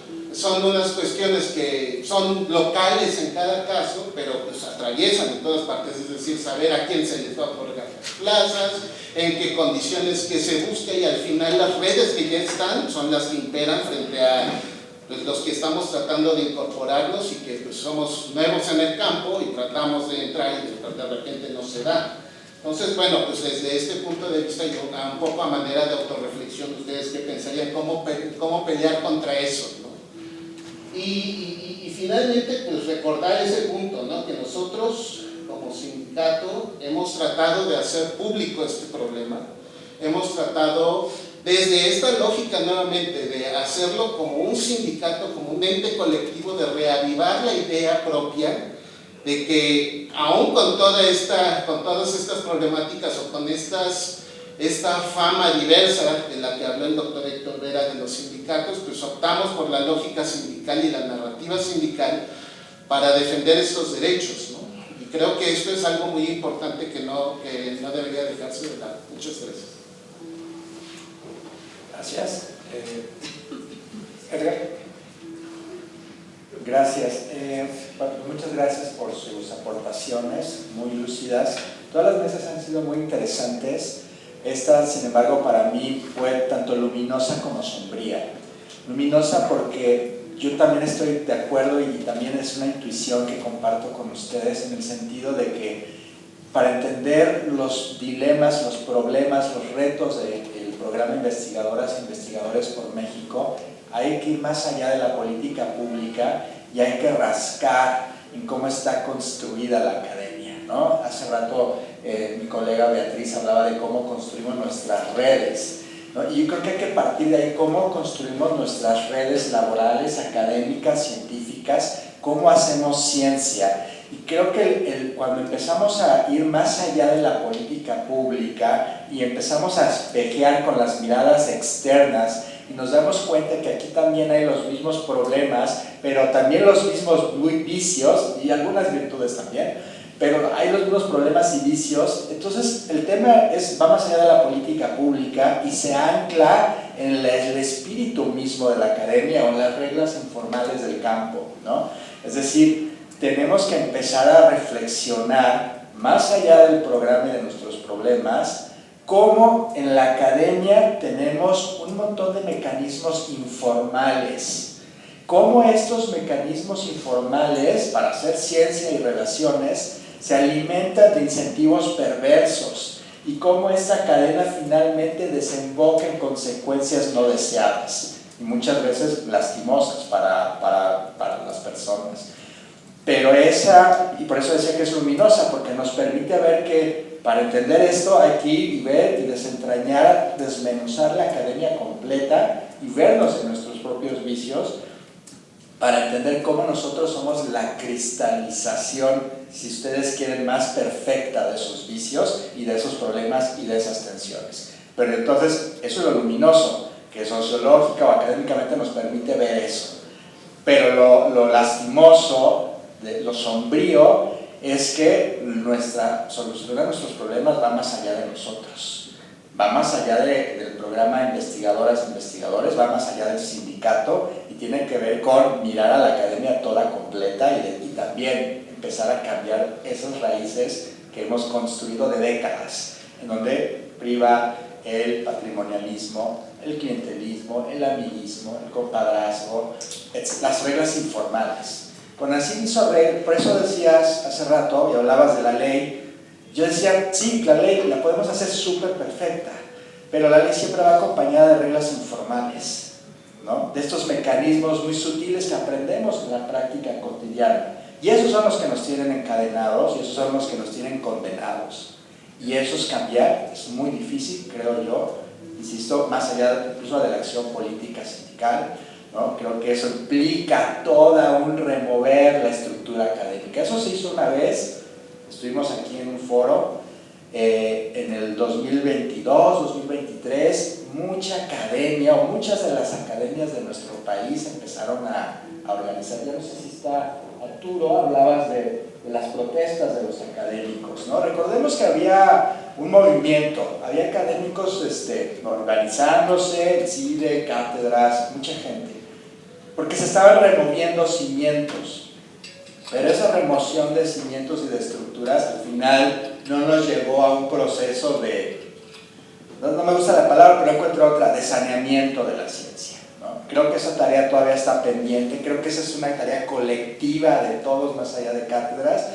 S6: unas cuestiones que son locales en cada caso, pero pues atraviesan en todas partes, es decir, saber a quién se les va a otorgar las plazas, en qué condiciones que se busca, y al final las redes que ya están son las que imperan frente a pues, los que estamos tratando de incorporarnos y que pues, somos nuevos en el campo y tratamos de entrar y de repente no se da. Entonces, bueno, pues desde este punto de vista, yo un poco a manera de autorreflexión, ustedes qué pensarían, cómo pelear contra eso, ¿no? Y finalmente, pues recordar ese punto, ¿no? Que nosotros, como sindicato, hemos tratado de hacer público este problema, hemos tratado desde esta lógica nuevamente de hacerlo como un sindicato, como un ente colectivo, de reavivar la idea propia de que aún con todas estas problemáticas o con esta fama diversa de la que habló el doctor Héctor Vera de los sindicatos, pues optamos por la lógica sindical y la narrativa sindical para defender estos derechos, ¿no? Y creo que esto es algo muy importante que no debería dejarse de lado. Muchas gracias.
S7: Gracias. Edgar. Gracias. Bueno, muchas gracias por sus aportaciones muy lúcidas. Todas las mesas han sido muy interesantes. Esta, sin embargo, para mí fue tanto luminosa como sombría. Luminosa porque yo también estoy de acuerdo y también es una intuición que comparto con ustedes en el sentido de que para entender los dilemas, los problemas, los retos del programa Investigadoras e Investigadores por México, hay que ir más allá de la política pública y hay que rascar en cómo está construida la academia, ¿no? Hace rato mi colega Beatriz hablaba de cómo construimos nuestras redes, ¿no? Y yo creo que hay que partir de ahí, cómo construimos nuestras redes laborales, académicas, científicas, cómo hacemos ciencia. Y creo que cuando empezamos a ir más allá de la política pública y empezamos a espejear con las miradas externas y nos damos cuenta que aquí también hay los mismos problemas, pero también los mismos vicios y algunas virtudes también, pero hay los mismos problemas y vicios. Entonces el tema va más allá de la política pública y se ancla en el espíritu mismo de la academia o en las reglas informales del campo, ¿no? Es decir, tenemos que empezar a reflexionar más allá del programa y de nuestros problemas, cómo en la academia tenemos un montón de mecanismos informales, cómo estos mecanismos informales para hacer ciencia y relaciones se alimentan de incentivos perversos y cómo esta cadena finalmente desemboca en consecuencias no deseadas y muchas veces lastimosas para las personas. Pero y por eso decía que es luminosa, porque nos permite ver que para entender esto hay que ir y ver y desentrañar, desmenuzar la academia completa y vernos en nuestros propios vicios para entender cómo nosotros somos la cristalización, si ustedes quieren, más perfecta de esos vicios y de esos problemas y de esas tensiones. Pero entonces, eso es lo luminoso, que sociológica o académicamente nos permite ver eso. Pero lo lastimoso, lo sombrío, es que solucionar nuestros problemas va más allá de nosotros, va más allá del programa de investigadoras e investigadores, va más allá del sindicato y tiene que ver con mirar a la academia toda completa y también empezar a cambiar esas raíces que hemos construido de décadas, en donde priva el patrimonialismo, el clientelismo, el amiguismo, el compadrazgo, las reglas informales. Con así hizo reglas, por eso decías hace rato, y hablabas de la ley, yo decía, sí, la ley la podemos hacer súper perfecta, pero la ley siempre va acompañada de reglas informales, ¿no? De estos mecanismos muy sutiles que aprendemos en la práctica cotidiana. Y esos son los que nos tienen encadenados y esos son los que nos tienen condenados. Y eso es cambiar, es muy difícil, creo yo, insisto, más allá incluso de la acción política sindical, ¿no? Creo que eso implica toda un remover la estructura académica. Eso se hizo una vez, estuvimos aquí en un foro, en el 2022, 2023, mucha academia o muchas de las academias de nuestro país empezaron a organizar. Ya no sé si está Arturo, hablabas de las protestas de los académicos, ¿no? Recordemos que había un movimiento, había académicos organizándose, CIDE, cátedras, mucha gente, porque se estaban removiendo cimientos, pero esa remoción de cimientos y de estructuras al final no nos llevó a un proceso no me gusta la palabra, pero encuentro otra, de saneamiento de la ciencia, ¿no? Creo que esa tarea todavía está pendiente, creo que esa es una tarea colectiva de todos más allá de cátedras,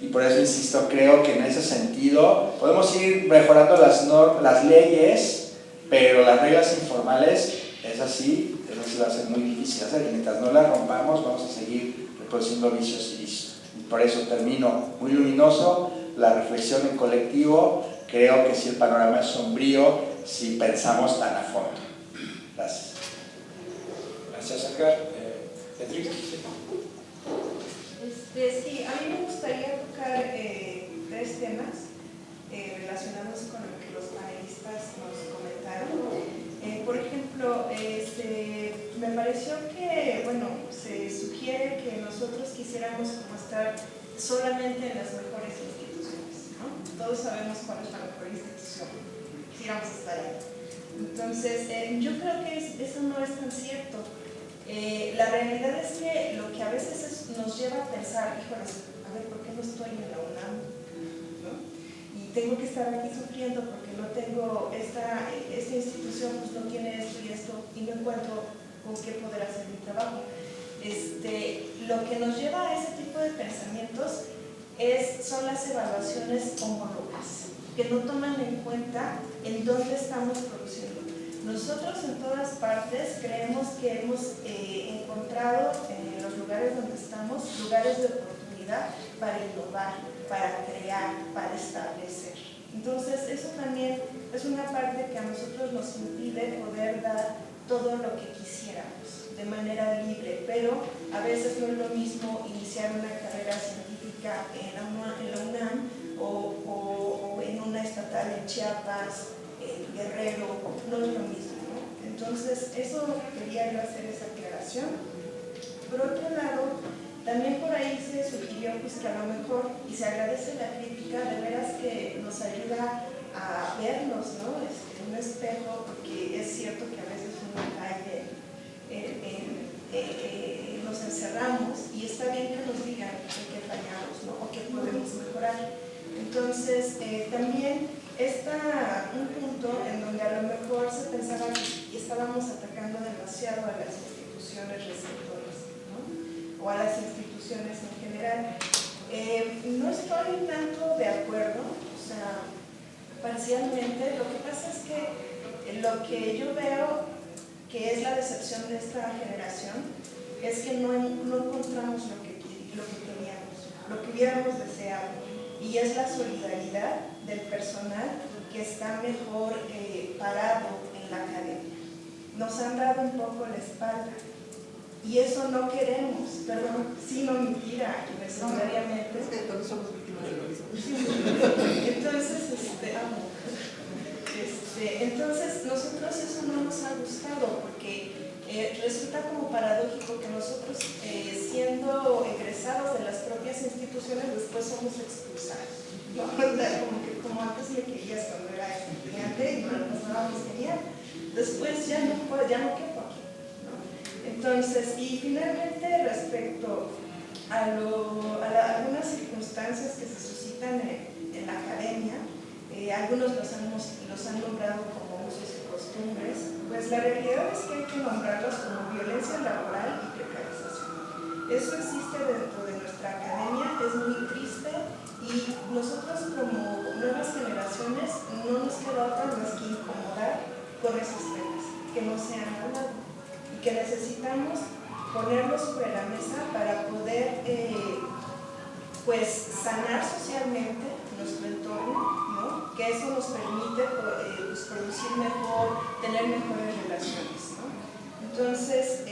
S7: y por eso insisto, creo que en ese sentido podemos ir mejorando las leyes, pero las reglas informales, es así va a ser muy difícil hacer, y mientras no las rompamos vamos a seguir reproduciendo vicios y vicios. Y por eso termino muy luminoso, la reflexión en colectivo. Creo que si el panorama es sombrío, si pensamos tan a fondo. Gracias.
S1: Gracias, Edgar. Beatriz.
S8: Sí, a mí me gustaría tocar tres temas relacionados con lo que los panelistas nos comentaron. Por ejemplo, me pareció que, se sugiere que nosotros quisiéramos como estar solamente en las mejores instituciones, ¿no? Todos sabemos cuál es la mejor institución, quisiéramos estar ahí. Entonces, yo creo que eso no es tan cierto. La realidad es que lo que a veces nos lleva a pensar, híjoles, a ver, ¿por qué no estoy en la UNAM? ¿No? Y tengo que estar aquí sufriendo porque no tengo esta institución, pues no tiene esto y esto, y no encuentro con qué poder hacer mi trabajo. Lo que nos lleva a ese tipo de pensamientos son las evaluaciones homólogas, que no toman en cuenta en dónde estamos produciendo. Nosotros en todas partes creemos que hemos encontrado en los lugares donde estamos lugares de oportunidad para innovar, para crear, para establecer. Entonces eso también es una parte que a nosotros nos impide poder dar todo lo que quisiéramos de manera libre, pero a veces no es lo mismo iniciar una carrera científica en la UNAM o en una estatal en Chiapas, en Guerrero, no es lo mismo, ¿no? Entonces, eso quería yo hacer esa aclaración. Por otro lado, también por ahí se sugirió pues, que a lo mejor, y se agradece la crítica, de veras que nos ayuda a vernos, ¿no? En un espejo, porque es cierto que a veces uno cae nos encerramos y está bien que nos digan en qué fallamos, ¿no? O qué podemos mejorar. Entonces, también está un punto en donde a lo mejor se pensaba que estábamos atacando demasiado a las instituciones receptoras, ¿no? O a las instituciones en general. No estoy tanto de acuerdo, o sea, parcialmente. Lo que pasa es que lo que yo veo que es la decepción de esta generación es que no encontramos lo que queríamos, lo que hubiéramos deseado, y es la solidaridad del personal que está mejor parado en la academia. Nos han dado un poco la espalda y eso no queremos, perdón, sino mentira, necesariamente.
S2: Es que todos somos víctimas de lo mismo.
S8: Entonces, entonces, nosotros eso no nos ha gustado porque resulta como paradójico que nosotros, siendo egresados de las propias instituciones, después somos expulsados. ¿No? Como antes me querías cuando era estudiante y nos pasábamos genial. Después ya no quepo aquí, ¿no? Entonces, y finalmente respecto a algunas circunstancias que se suscitan en la academia, algunos los han nombrado como usos y costumbres, pues la realidad es que hay que nombrarlos como violencia laboral y precarización. Eso existe dentro de nuestra academia, es muy triste, y nosotros como nuevas generaciones no nos queda otra más que incomodar con esos temas que no se han hablado y que necesitamos ponerlos sobre la mesa para poder pues sanar socialmente nuestro entorno, ¿no? Que eso nos permite pues, producir mejor, tener mejores relaciones, ¿no? Entonces,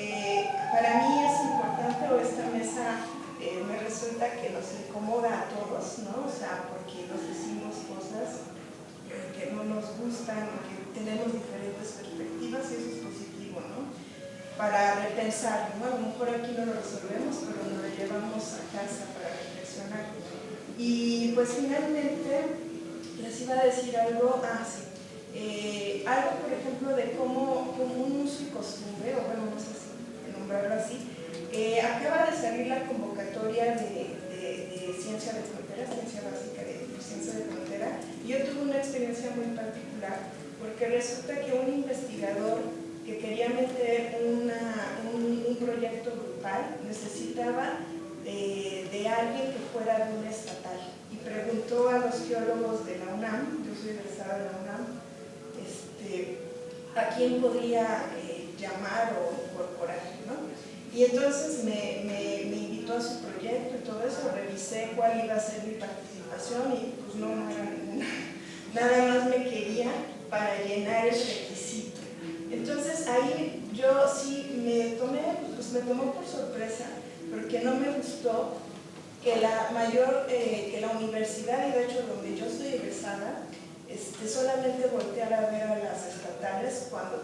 S8: para mí es importante, o esta mesa me resulta que nos incomoda a todos, ¿no? O sea, porque nos decimos cosas que no nos gustan, que tenemos diferentes perspectivas, y eso es positivo, ¿no? Para repensar, ¿no? A lo mejor aquí no lo resolvemos, pero nos lo llevamos a casa para reflexionar. Y pues finalmente les iba a decir algo, algo por ejemplo de cómo un uso y costumbre, o bueno, no sé si nombrarlo así, acaba de salir la convocatoria de ciencia de frontera, ciencia básica de ciencia de frontera, y yo tuve una experiencia muy particular, porque resulta que un investigador que quería meter un proyecto grupal necesitaba de alguien que fuera de una estatal, y preguntó a los geólogos de la UNAM, yo soy egresada de la UNAM, a quién podría llamar o incorporar, ¿no? Y entonces me invitó a su proyecto y todo eso, revisé cuál iba a ser mi participación y pues no era ninguna, nada más me quería para llenar el requisito. Entonces ahí yo sí me tomó por sorpresa, porque no me gustó que que la universidad, y de hecho donde yo estoy egresada, solamente volteara a ver a las estatales cuando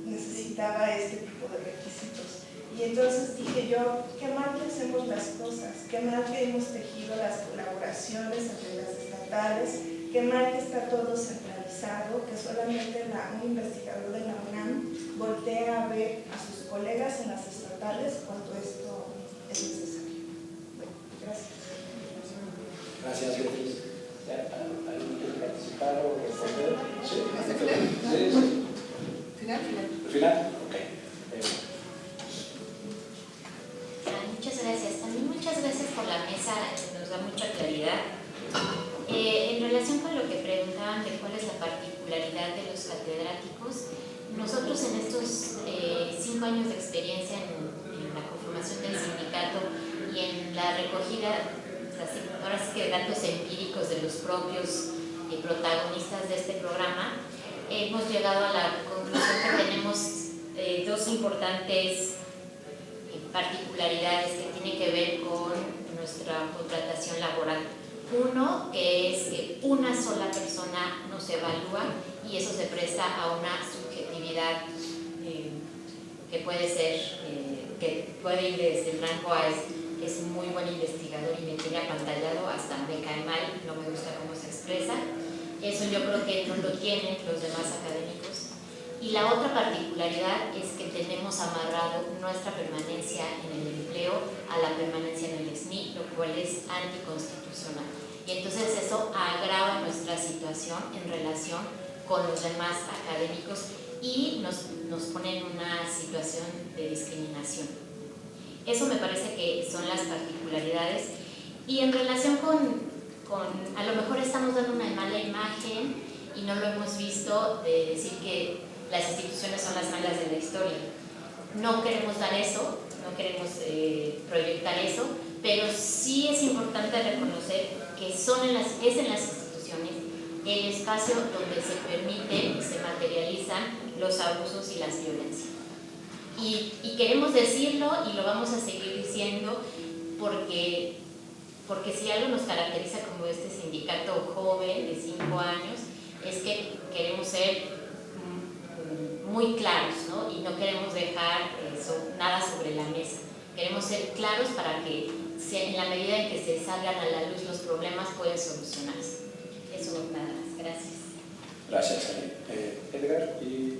S8: necesitaba este tipo de requisitos. Y entonces dije yo, qué mal que hacemos las cosas, qué mal que hemos tejido las colaboraciones entre las estatales, qué mal que está todo centralizado, que solamente un investigador de la UNAM voltea a ver a sus colegas en las estatales cuando esto es necesario. Bueno, gracias.
S1: Gracias, Beatriz. ¿Alguien quiere participar o responder? Sí.
S2: Final.
S1: ¿Al final? Ok.
S9: Muchas gracias. También muchas gracias por la mesa, nos da mucha claridad. En relación con lo que preguntaban de cuál es la particularidad de los catedráticos, nosotros en estos 5 años de experiencia en la conformación del sindicato y en la recogida, ahora sí que de datos empíricos de los propios protagonistas de este programa, hemos llegado a la conclusión que tenemos dos importantes particularidades que tienen que ver con nuestra contratación laboral. Uno, que es que una sola persona nos evalúa y eso se presta a una subjetividad que puede ser, que puede ir desde blanco a es un muy buen investigador y me tiene apantallado, hasta me cae mal, no me gusta cómo se expresa. Eso yo creo que no lo tienen los demás académicos. Y la otra particularidad es que tenemos amarrado nuestra permanencia en el empleo a la permanencia en el SNI, lo cual es anticonstitucional. Y entonces eso agrava nuestra situación en relación con los demás académicos y nos pone en una situación de discriminación. Eso me parece que son las particularidades. Y en relación con a lo mejor estamos dando una mala imagen y no lo hemos visto, de decir que las instituciones son las malas de la historia. No queremos dar eso, no queremos proyectar eso, pero sí es importante reconocer que es en las instituciones el espacio donde se permiten y se materializan los abusos y las violencias. Y queremos decirlo y lo vamos a seguir diciendo porque si algo nos caracteriza como este sindicato joven de 5 años es que queremos ser muy claros, ¿no? Y no queremos dejar nada sobre la mesa. Queremos ser claros para que en la medida en que se salgan a la luz los problemas pueden solucionarse. Eso nada más. Gracias.
S1: Gracias, Ali. Edgar y...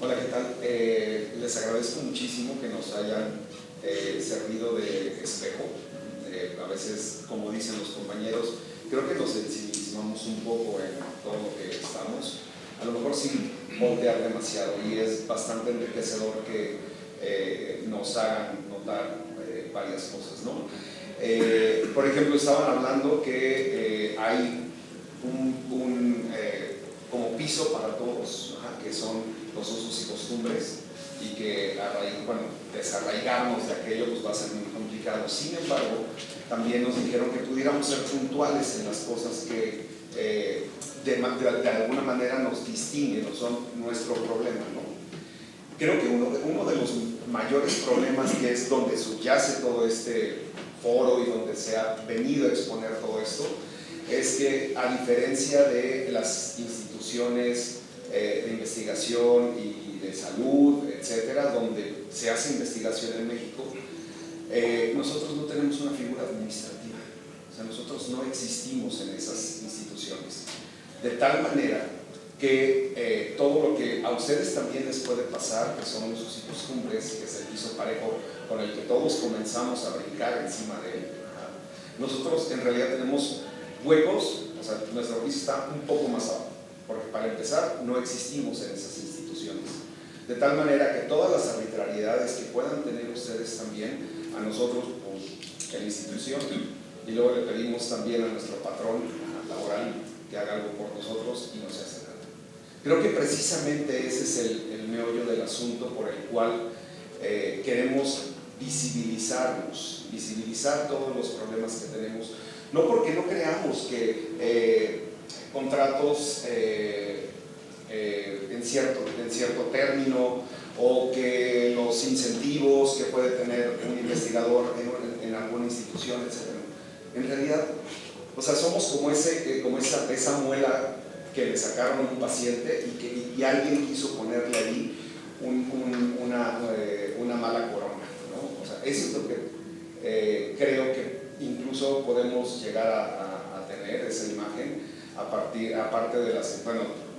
S10: Hola, ¿qué tal? Les agradezco muchísimo que nos hayan servido de espejo. A veces, como dicen los compañeros, creo que nos sensibilizamos un poco en todo lo que estamos, a lo mejor sin voltear demasiado, y es bastante enriquecedor que nos hagan notar varias cosas, ¿no? Por ejemplo, estaban hablando que hay como piso para todos, que son los usos y costumbres, y que desarraigarnos de aquello pues va a ser muy complicado. Sin embargo, también nos dijeron que pudiéramos ser puntuales en las cosas que de alguna manera nos distinguen o son nuestro problema, ¿no? Creo que uno de los mayores problemas, que es donde subyace todo este foro y donde se ha venido a exponer todo esto, es que, a diferencia de las instituciones de investigación y de salud, etcétera, donde se hace investigación en México, nosotros no tenemos una figura administrativa. O sea, nosotros no existimos en esas instituciones. De tal manera que todo lo que a ustedes también les puede pasar, que son usos y costumbres, que es el piso parejo con el que todos comenzamos a brincar encima de él, nosotros en realidad tenemos huecos, o sea, nuestro piso está un poco más abajo, porque para empezar no existimos en esas instituciones. De tal manera que todas las arbitrariedades que puedan tener ustedes también, a nosotros, pues, en la institución, y luego le pedimos también a nuestro patrón laboral que haga algo por nosotros y no se hace nada. Creo que precisamente ese es el meollo del asunto por el cual queremos visibilizarnos, visibilizar todos los problemas que tenemos, no porque no creamos que contratos en cierto término, o que los incentivos que puede tener un investigador en alguna institución, etc. En realidad, o sea, somos como esa muela que le sacaron a un paciente y alguien quiso ponerle ahí una mala corona, ¿no? O sea, eso es lo que creo que incluso podemos llegar a tener, esa imagen, aparte de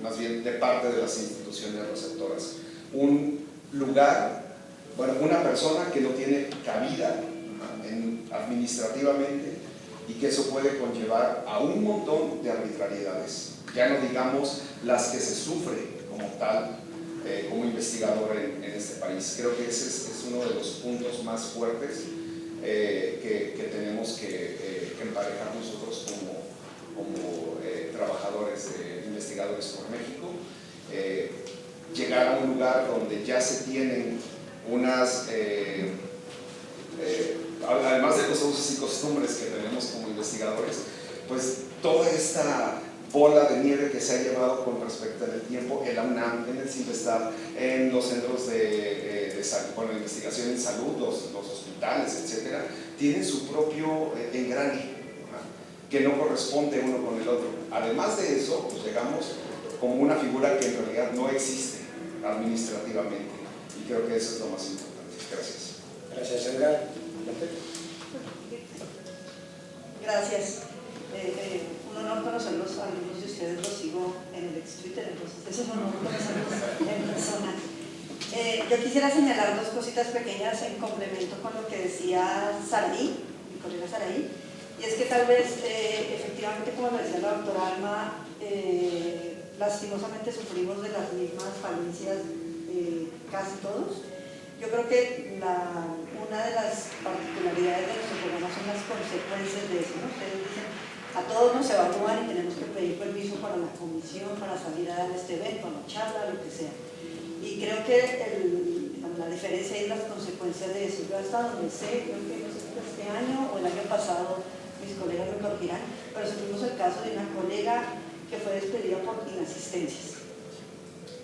S10: más bien de parte de las instituciones receptoras. Un lugar, una persona que no tiene cabida administrativamente, y que eso puede conllevar a un montón de arbitrariedades, ya no digamos las que se sufre como tal, como investigador en este país. Creo que ese es uno de los puntos más fuertes que tenemos que emparejar nosotros como trabajadores investigadores por México. Llegar a un lugar donde ya se tienen unas, además de los usos y costumbres que tenemos como investigadores, pues toda esta bola de nieve que se ha llevado con respecto al tiempo en la UNAM, en el CIMPESTAB, en los centros de investigación en salud, los hospitales, etcétera, tienen su propio engrane, que no corresponde uno con el otro. Además de eso, pues llegamos como una figura que en realidad no existe, administrativamente. Y creo que eso es lo más importante. Gracias.
S1: Gracias, Edgar.
S2: Gracias. Un honor conocerlos, algunos de ustedes los sigo en el ex Twitter, entonces es un honor conocerlos en persona. Yo quisiera señalar dos cositas pequeñas en complemento con lo que decía Saraí, mi colega Saraí, y es que tal vez, efectivamente, como lo decía la doctora Alma, lastimosamente sufrimos de las mismas falencias casi todos. Yo creo que una de las particularidades de nuestro programa son las consecuencias de eso, ¿no? Ustedes dicen, a todos nos evalúan y tenemos que pedir permiso para la comisión, para salir a dar este evento, a la charla, lo que sea. Y creo que la diferencia es las consecuencias de eso. Yo hasta donde sé, creo que no sé si este año o el año pasado, mis colegas me corregirán, pero tuvimos el caso de una colega que fue despedida por inasistencias.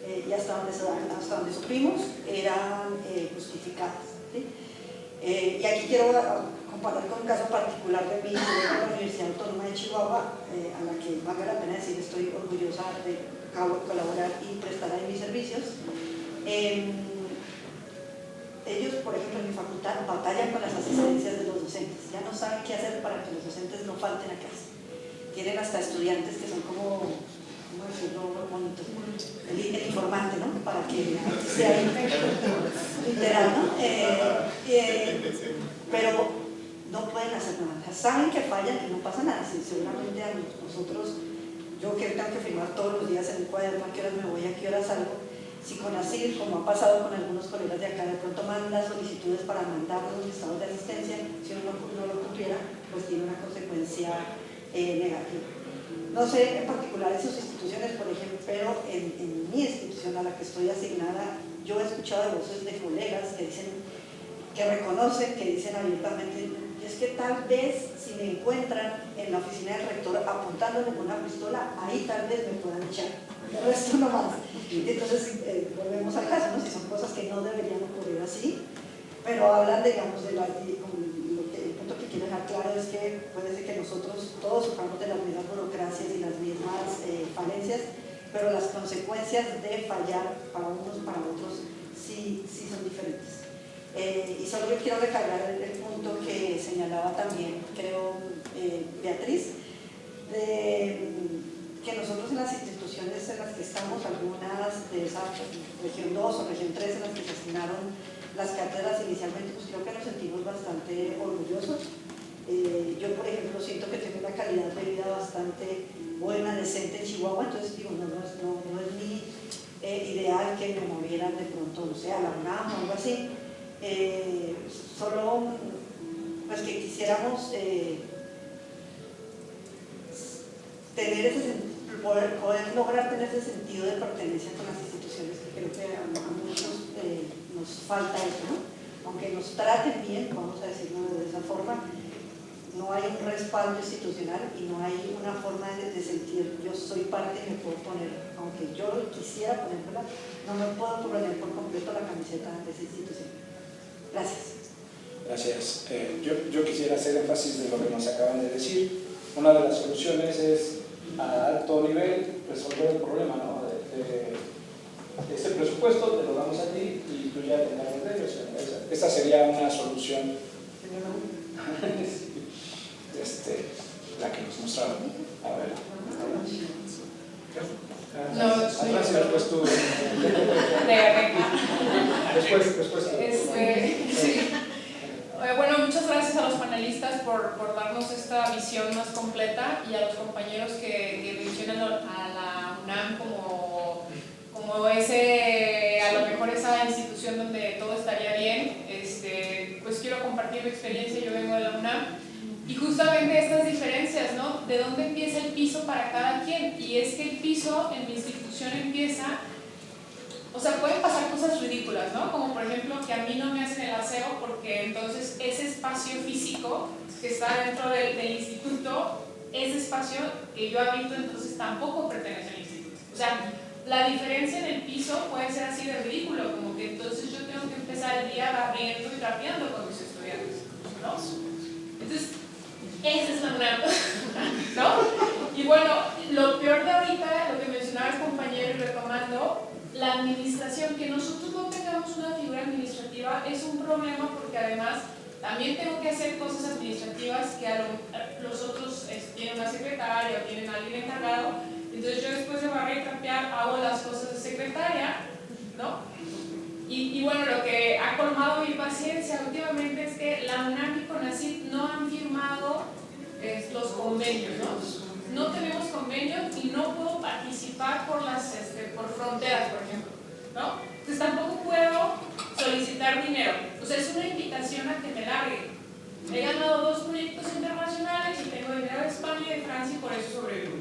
S2: Y hasta donde supimos eran justificadas, ¿sí? Y aquí quiero comparar con un caso particular de mí, de la Universidad Autónoma de Chihuahua, a la que valga la pena decir estoy orgullosa de colaborar y prestar ahí mis servicios. Ellos, por ejemplo, en mi facultad batallan con las asistencias de los docentes, ya no saben qué hacer para que los docentes no falten a clase. Tienen hasta estudiantes que son como decirlo bonito, el informante, ¿no? Para que sea literal, ¿no? Pero no pueden hacer nada. Saben que fallan y no pasa nada. Si seguramente a nosotros, yo que tengo que firmar todos los días en el cuaderno a qué horas me voy, a qué horas salgo, si con así, como ha pasado con algunos colegas de acá, de pronto mandan las solicitudes para mandar los listados de asistencia, si uno no lo cumpliera, pues tiene una consecuencia negativa. No sé en particular en sus instituciones, por ejemplo, pero en mi institución a la que estoy asignada, yo he escuchado voces de colegas que dicen, que reconocen, que dicen abiertamente, es que tal vez si me encuentran en la oficina del rector apuntándole con una pistola, ahí tal vez me puedan echar, el resto no más. Entonces volvemos al caso, ¿no? Si son cosas que no deberían ocurrir así, pero hablan, digamos, de el punto que quiero dejar claro es que puede ser que nosotros todos suframos de las mismas burocracias y las mismas falencias, pero las consecuencias de fallar para unos y para otros sí son diferentes. Y solo yo quiero recargar el punto que señalaba también, creo, Beatriz, de que nosotros en las instituciones en las que estamos, algunas de esa región 2 o región 3 en las que se asignaron las cátedras inicialmente, pues creo que nos sentimos bastante orgullosos. Yo, por ejemplo, siento que tengo una calidad de vida bastante buena, decente en Chihuahua, entonces digo, no es mi ideal que me movieran de pronto, no sé, a la UNAM o algo así. Solo pues que quisiéramos poder lograr tener ese sentido de pertenencia con las instituciones, que creo que a muchos nos falta eso, ¿no? Aunque nos traten bien, vamos a decirlo de esa forma, no hay un respaldo institucional y no hay una forma de sentir yo soy parte y me puedo poner, aunque yo quisiera ponérmela, no me puedo poner por completo la camiseta de esa institución. Gracias.
S1: Gracias. Yo quisiera hacer énfasis de lo que nos acaban de decir. Una de las soluciones es a alto nivel resolver el problema, ¿no? Este presupuesto te lo damos a ti y tú ya te encargas de ello. Esta sería una solución. La que nos mostraron. A ver. Atrás y después tú. Después tú.
S11: Sí. Bueno, muchas gracias a los panelistas por darnos esta visión más completa y a los compañeros que mencionan a la UNAM como ese, a lo mejor esa institución donde todo estaría bien. Pues quiero compartir mi experiencia. Yo vengo de la UNAM y justamente estas diferencias, ¿no? ¿De dónde empieza el piso para cada quien? Y es que el piso en mi institución empieza, o sea, pueden pasar cosas ridículas, ¿no? Como por ejemplo que a mí no me hacen el aseo porque entonces ese espacio físico que está dentro del instituto, ese espacio que yo habito, entonces tampoco pertenece al instituto. O sea, la diferencia en el piso puede ser así de ridículo, como que entonces yo tengo que empezar el día barriendo y trapeando con mis estudiantes, ¿no? Entonces, esa es la UNAM, ¿no? Y bueno, lo peor de ahorita, lo que mencionaba el compañero y retomando, la administración, que nosotros no tengamos una figura administrativa es un problema, porque además también tengo que hacer cosas administrativas que los otros tienen una secretaria o tienen alguien encargado. Entonces yo después de barrer y trapear hago las cosas de secretaria, ¿no? Y bueno, lo que ha colmado mi paciencia últimamente es que la UNAM y CONACYT no han firmado los convenios, ¿no? No tenemos convenios y no puedo participar por fronteras, por ejemplo, ¿no? Entonces tampoco puedo solicitar dinero. O sea, es una invitación a que me largue. He ganado 2 proyectos internacionales y tengo dinero de España y de Francia y por eso sobrevivo.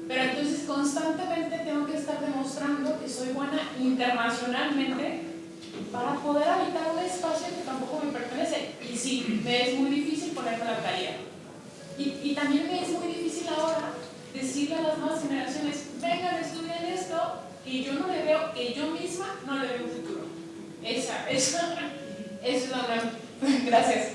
S11: Pero entonces constantemente tengo que estar demostrando que soy buena internacionalmente para poder habitar un espacio que tampoco me pertenece. Y sí, me es muy difícil ponerme la tarea. Y también me es muy difícil ahora decirle a las nuevas generaciones, vengan, estudien esto, que yo no le veo, que yo misma no le veo un futuro. Esa es la gran... Gracias.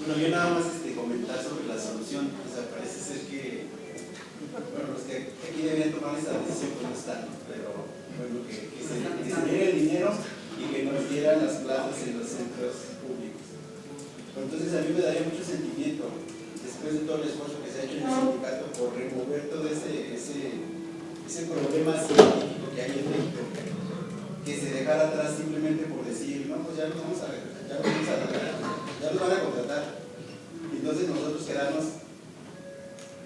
S12: Bueno, yo nada más comentar sobre la solución. O sea, parece ser que, bueno, los que aquí debían tomar esa decisión pues no están, pero bueno, que se diera el dinero y que nos dieran las plazas en los centros públicos. Entonces a mí me daría mucho sentimiento, después de todo el esfuerzo que se ha hecho en el sindicato por remover todo ese problema científico que hay en México, que se dejara atrás simplemente por decir, no, pues ya los van a contratar. Y entonces nosotros quedarnos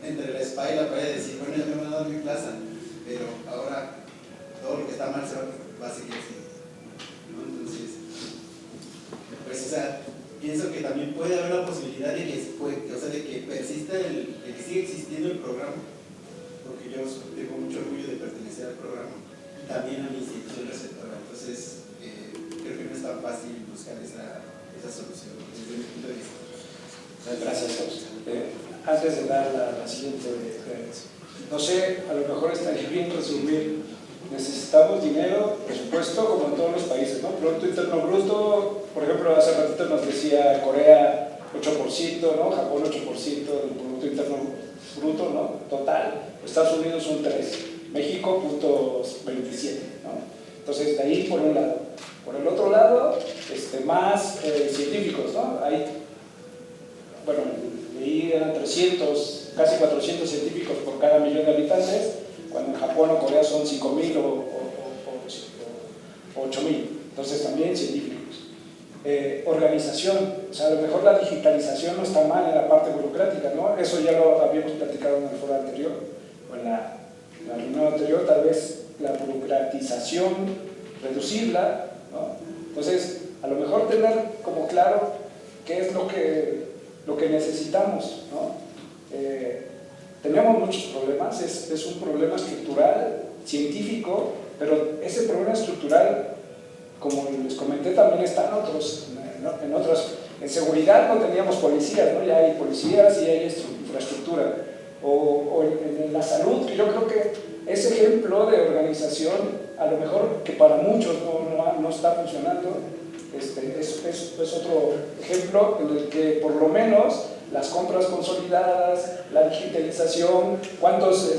S12: entre la espada y la pared y decir, bueno, ya me van a dar mi plaza, pero ahora todo lo que está mal va a seguir así, ¿no? Entonces, pues, o sea, pienso que también puede haber la posibilidad de que persista de que siga existiendo el programa, porque yo tengo mucho orgullo de pertenecer al programa, también a mi institución receptora. Entonces, creo que no es tan fácil buscar esa solución desde mi punto de vista.
S1: Gracias a usted. Antes de dar la siguiente, no sé, a lo mejor estaría bien resumir. Necesitamos dinero, presupuesto, como en todos los países, ¿no? Producto Interno Bruto, por ejemplo, hace ratito nos decía Corea 8%, ¿no? Japón 8% del Producto Interno Bruto, ¿no? Total. Estados Unidos un 3%, México 0.27%, ¿no? Entonces, de ahí por un lado. Por el otro lado, más científicos, ¿no? Hay, bueno, leí eran 300, casi 400 científicos por cada millón de habitantes, cuando en Japón o Corea son 5.000 o 8.000. Entonces, también científicos. Organización, o sea, a lo mejor la digitalización no está mal en la parte burocrática, ¿no? Eso ya lo habíamos platicado en el foro anterior, o en la reunión anterior, tal vez la burocratización, reducirla, ¿no? Entonces, a lo mejor tener como claro qué es lo que necesitamos, ¿no? Tenemos muchos problemas, es un problema estructural, científico, pero ese problema estructural, como les comenté, también está en otros, en seguridad no teníamos policías, ¿no? Ya hay policías y hay infraestructura, o en la salud, que yo creo que ese ejemplo de organización, a lo mejor que para muchos no está funcionando, es otro ejemplo en el que por lo menos las compras consolidadas, la digitalización, cuántos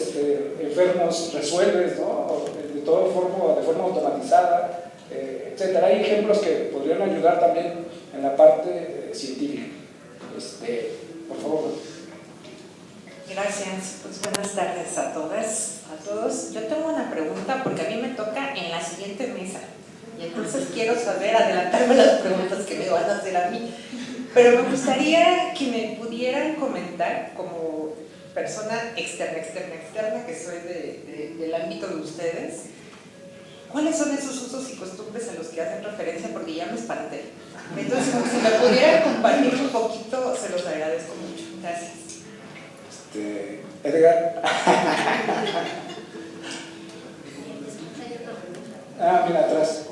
S1: enfermos resuelves, ¿no? de forma automatizada, etcétera. Hay ejemplos que podrían ayudar también en la parte científica. Por favor.
S13: Gracias, pues buenas tardes a todas, a todos. Yo tengo una pregunta porque a mí me toca en la siguiente mesa y entonces quiero saber, adelantarme las preguntas que me van a hacer a mí, pero me gustaría que me pudieran comentar como persona externa que soy del ámbito de ustedes, ¿cuáles son esos usos y costumbres a los que hacen referencia? Porque ya me espanté. Entonces, si me pudieran compartir un poquito, se los agradezco mucho. Gracias.
S1: Edgar. Mira, atrás.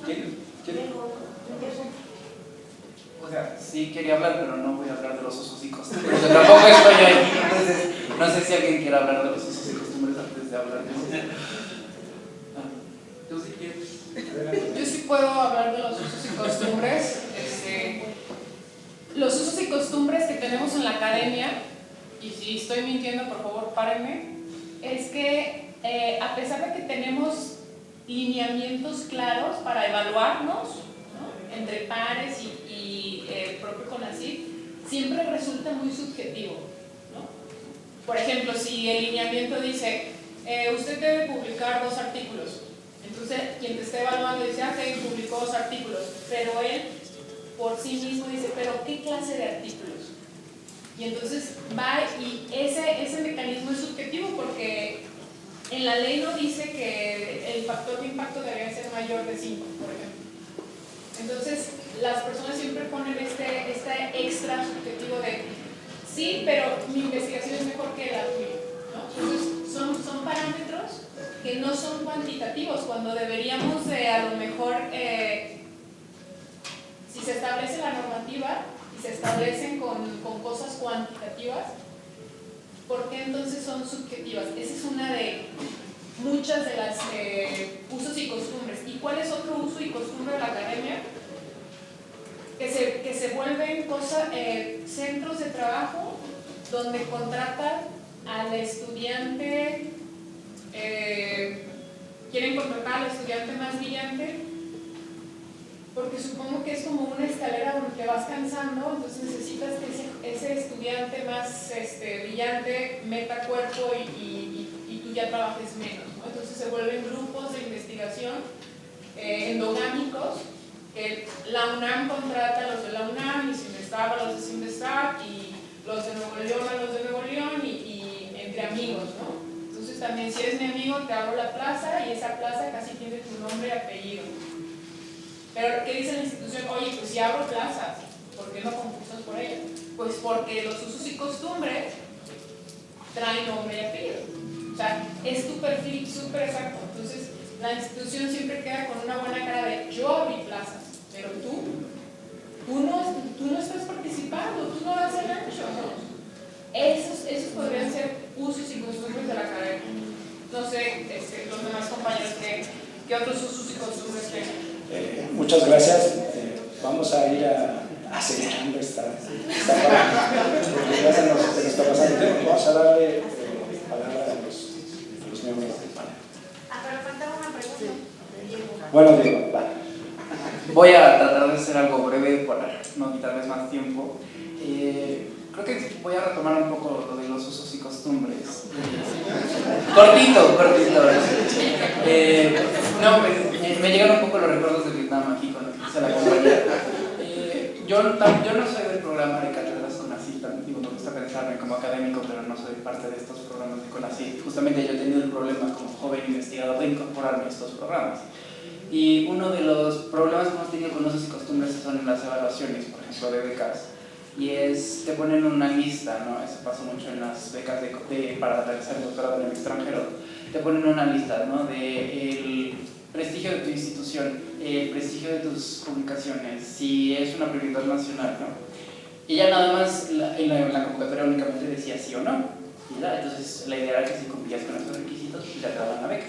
S1: ¿Quién?
S14: O sea, sí quería hablar, pero no voy a hablar de los usos y costumbres. Porque tampoco estoy ahí, entonces no sé si alguien quiere hablar de los usos y costumbres antes de hablar de eso. ¿Tú sí quieres?
S11: Yo sí puedo hablar de los usos y costumbres. Los usos y costumbres que tenemos en la academia y si estoy mintiendo, por favor, párenme, es que a pesar de que tenemos lineamientos claros para evaluarnos, ¿no?, entre pares y propio CONACYT, siempre resulta muy subjetivo, ¿no? Por ejemplo, si el lineamiento dice, usted debe publicar 2 artículos, entonces quien te está evaluando dice, ok, publicó 2 artículos, pero él por sí mismo dice, pero ¿qué clase de artículos? Y entonces va, y ese mecanismo es subjetivo porque en la ley no dice que el factor de impacto debería ser mayor de 5, por ejemplo. Entonces, las personas siempre ponen este extra subjetivo de sí, pero mi investigación es mejor que la tuya, ¿no? Entonces, son parámetros que no son cuantitativos, cuando deberíamos de a lo mejor, si se establece la normativa y se establecen con cosas cuantitativas, ¿por qué entonces son subjetivas? Esa es una de muchas de las usos y costumbres. ¿Y cuál es otro uso y costumbre de la academia? Que se vuelven centros de trabajo donde contratan al estudiante, quieren contratar al estudiante más brillante, porque supongo que es como una escalera donde te vas cansando, entonces necesitas que ese estudiante más brillante meta cuerpo y tú ya trabajes menos, ¿no? Entonces se vuelven grupos de investigación endogámicos, que la UNAM contrata a los de la UNAM y Simdestab a los de Simdestab y los de Nuevo León a los de Nuevo León y entre amigos, ¿no? Entonces también si eres mi amigo te abro la plaza y esa plaza casi tiene tu nombre y apellido. Pero ¿qué dice la institución? Oye, pues si abro plazas, ¿por qué no concursas por ellas? Pues porque los usos y costumbres traen nombre y apellido. O sea, es tu perfil súper exacto. Entonces, la institución siempre queda con una buena cara de yo abrí plazas, pero tú no estás participando, tú no das el ancho, ¿no? Esos podrían ser usos y costumbres de la academia. No sé, los demás compañeros, ¿qué otros usos y costumbres tienen?
S1: Muchas gracias. Vamos a ir acelerando esta parte, porque ya se nos está pasando. Vamos a darle palabra a los miembros del panel.
S8: Pero faltaba una pregunta.
S1: Bueno, Diego, va.
S14: Voy a tratar de hacer algo breve para no quitarles más tiempo. Creo que voy a retomar un poco lo de los usos y costumbres. Cortito. Me llegan un poco los recuerdos de Vietnam aquí con lo que hice la compañía. Yo no soy del programa de cátedras CONACYT, digo, me gusta pensarme como académico, pero no soy parte de estos programas de CONACYT. Justamente yo he tenido el problema como joven investigador de incorporarme a estos programas. Y uno de los problemas que hemos tenido con usos y costumbres son en las evaluaciones, por ejemplo, de becas. Y te ponen una lista, ¿no? Eso pasa mucho en las becas para realizar el doctorado en el extranjero. Te ponen una lista, ¿no? De el prestigio de tu institución, el prestigio de tus publicaciones, si es una prioridad nacional, ¿no? Y ya nada más en la convocatoria únicamente decía sí o no. Y ya, entonces la idea era que si cumplías con estos requisitos, pues ya te daban la beca.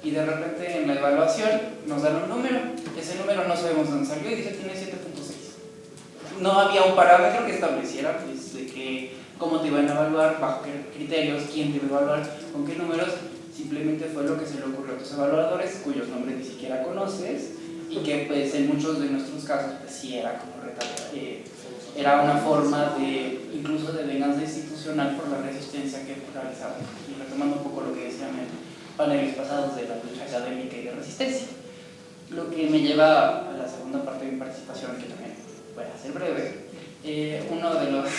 S14: Y de repente en la evaluación nos dan un número, ese número no sabemos dónde salió y dice tiene 7.6. No había un parámetro que estableciera pues, de que cómo te iban a evaluar, bajo qué criterios, quién te iba a evaluar, con qué números. Simplemente fue lo que se le ocurrió a tus evaluadores, cuyos nombres ni siquiera conoces, y que pues en muchos de nuestros casos pues sí era como era una forma de incluso de venganza institucional por la resistencia que realizaban. Y retomando un poco lo que decían en paneles pasados de la lucha académica y de resistencia. Lo que me lleva a la segunda parte de mi participación, que también voy a ser breve. Uno de los...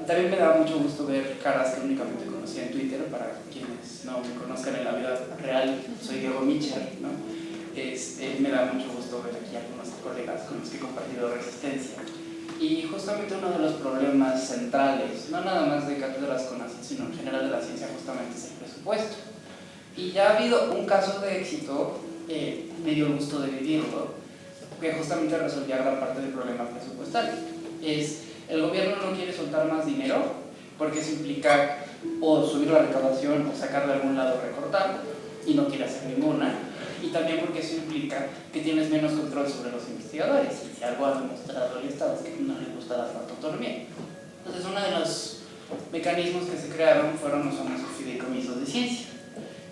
S14: también me da mucho gusto ver caras que únicamente conocía en Twitter. Para quienes no me conozcan en la vida real, soy Diego Micher, ¿no? Me da mucho gusto ver aquí a algunos colegas con los que he compartido resistencia. Y justamente uno de los problemas centrales, no nada más de cátedras CONACYT, sino en general de la ciencia, justamente es el presupuesto. Y ya ha habido un caso de éxito, me dio el gusto de vivirlo, que justamente resolvía gran parte del problema presupuestal. El gobierno no quiere soltar más dinero porque eso implica o subir la recaudación o sacar de algún lado recortar, y no quiere hacer ninguna, y también porque eso implica que tienes menos control sobre los investigadores, y si algo ha demostrado el Estado es que no le gusta dar tanta autonomía. Entonces uno de los mecanismos que se crearon fueron los famosos fideicomisos de ciencia.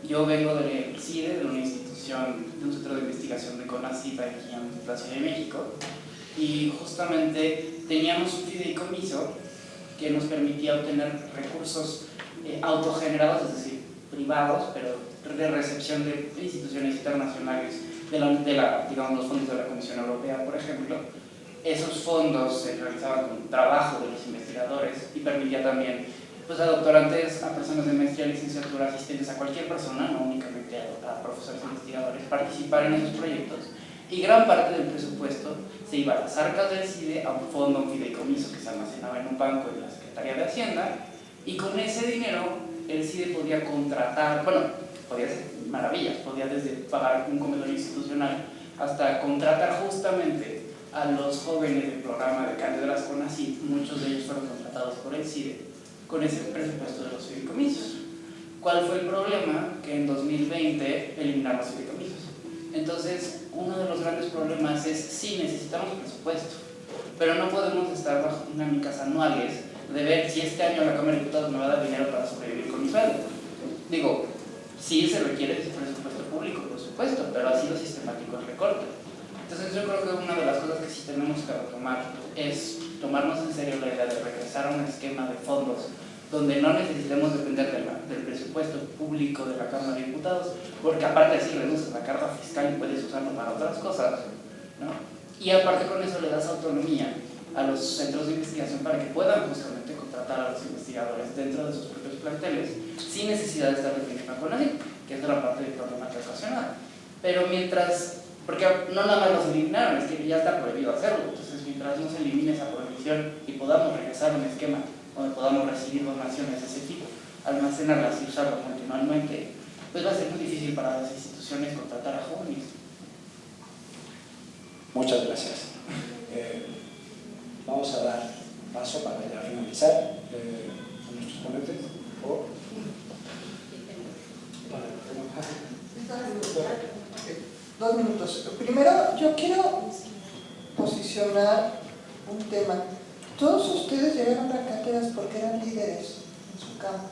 S14: Yo vengo del CIDE, de una institución, de un centro de investigación de CONACYT aquí en la Ciudad de México, y justamente teníamos un fideicomiso que nos permitía obtener recursos autogenerados, es decir, privados, pero de recepción de instituciones internacionales, digamos, los fondos de la Comisión Europea, por ejemplo. Esos fondos se realizaban con trabajo de los investigadores y permitía también pues, a doctorantes, a personas de maestría, licenciatura, asistentes, a cualquier persona, no únicamente a profesores investigadores, participar en esos proyectos. Y gran parte del presupuesto se iba a las arcas del CIDE, a un fondo, un fideicomiso que se almacenaba en un banco de la Secretaría de Hacienda, y con ese dinero el CIDE podía contratar, bueno, podía hacer maravillas, podía desde pagar un comedor institucional hasta contratar justamente a los jóvenes del programa de cátedras CONACYT. Muchos de ellos fueron contratados por el CIDE con ese presupuesto de los fideicomisos. ¿Cuál fue el problema? Que en 2020 eliminaron los fideicomisos. Entonces, uno de los grandes problemas es, sí, necesitamos presupuesto, pero no podemos estar bajo dinámicas anuales de ver si este año la Cámara de Diputados me va a dar dinero para sobrevivir con mi sueldo. Digo, sí se requiere ese presupuesto público, por supuesto, pero ha sido sistemático el recorte. Entonces yo creo que una de las cosas que sí tenemos que retomar es tomarnos en serio la idea de regresar a un esquema de fondos donde no necesitemos depender del presupuesto público de la Cámara de Diputados, porque aparte así reduces la carga fiscal y puedes usarlo para otras cosas, ¿no? Y aparte con eso le das autonomía a los centros de investigación para que puedan justamente contratar a los investigadores dentro de sus propios planteles sin necesidad de estar dependiendo con nadie, que es gran parte del problema que ha ocasionado. Pero mientras, porque no nada más los eliminaron, es que ya está prohibido hacerlo, entonces mientras no se elimine esa prohibición y podamos regresar a un esquema donde podamos recibir donaciones de ese tipo, almacenarlas y usarlas continuamente, pues va a ser muy difícil para las instituciones contratar a jóvenes.
S7: Muchas gracias. Vamos a dar paso para ya finalizar a nuestros ponentes. ¿Oh?
S2: 2 minutos. Primero, yo quiero posicionar un tema. Todos ustedes llegaron a cátedras porque eran líderes en su campo.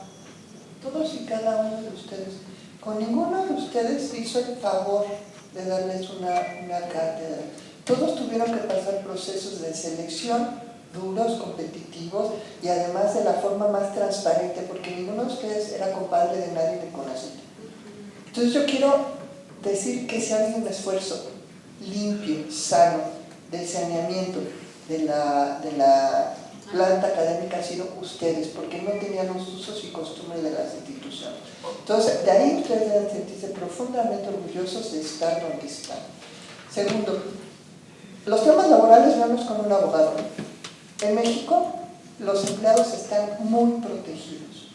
S2: Todos y cada uno de ustedes. Con ninguno de ustedes hizo el favor de darles una cátedra. Todos tuvieron que pasar procesos de selección duros, competitivos y además de la forma más transparente, porque ninguno de ustedes era compadre de nadie de CONACYT. Entonces yo quiero decir que si ha habido un esfuerzo limpio, sano, de saneamiento de la planta académica, ha sido ustedes, porque no tenían los usos y costumbres de las instituciones. Entonces, de ahí ustedes deben sentirse profundamente orgullosos de estar donde están. Segundo, los temas laborales, veamos con un abogado. En México, los empleados están muy protegidos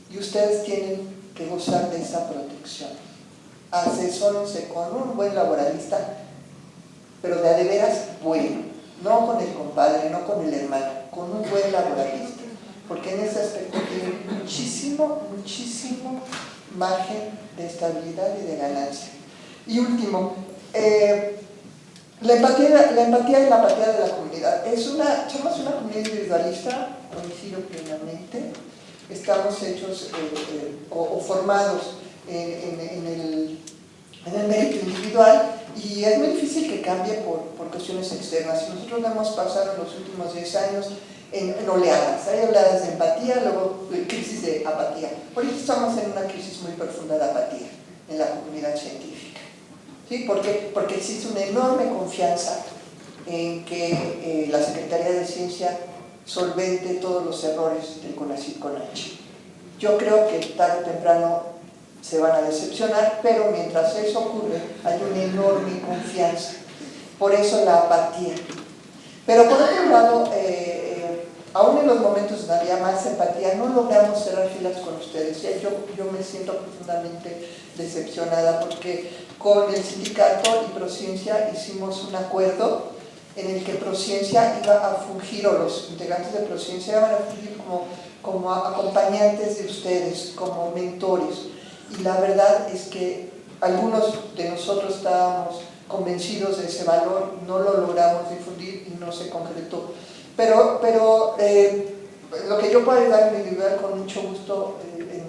S2: y ustedes tienen que gozar de esa protección. Asesórense con un buen laboralista, pero de a de veras bueno, no con el compadre, no con el hermano, con un buen laboralista, porque en ese aspecto tienen muchísimo margen de estabilidad y de ganancia. Y último, la empatía y la apatía de la comunidad. Somos una comunidad individualista, coincido plenamente, estamos hechos o formados en el mérito individual y es muy difícil que cambie por cuestiones externas. Y nosotros hemos pasado en los últimos 10 años en oleadas. Hay oleadas de empatía, luego crisis de apatía. Ahorita estamos en una crisis muy profunda de apatía en la comunidad científica. ¿Sí? Porque existe una enorme confianza en que la Secretaría de Ciencia solvente todos los errores del CONACYT con H. Yo creo que tarde o temprano se van a decepcionar, pero mientras eso ocurre hay una enorme confianza. Por eso la apatía. Pero por otro lado, aún en los momentos donde había más empatía, no logramos cerrar filas con ustedes. Yo me siento profundamente decepcionada porque con el sindicato y Prociencia hicimos un acuerdo en el que Prociencia iba a fungir, o los integrantes de Prociencia iban a fungir como acompañantes de ustedes, como mentores. Y la verdad es que algunos de nosotros estábamos convencidos de ese valor, no lo logramos difundir y no se concretó. Pero lo que yo puedo ayudar en individual con mucho gusto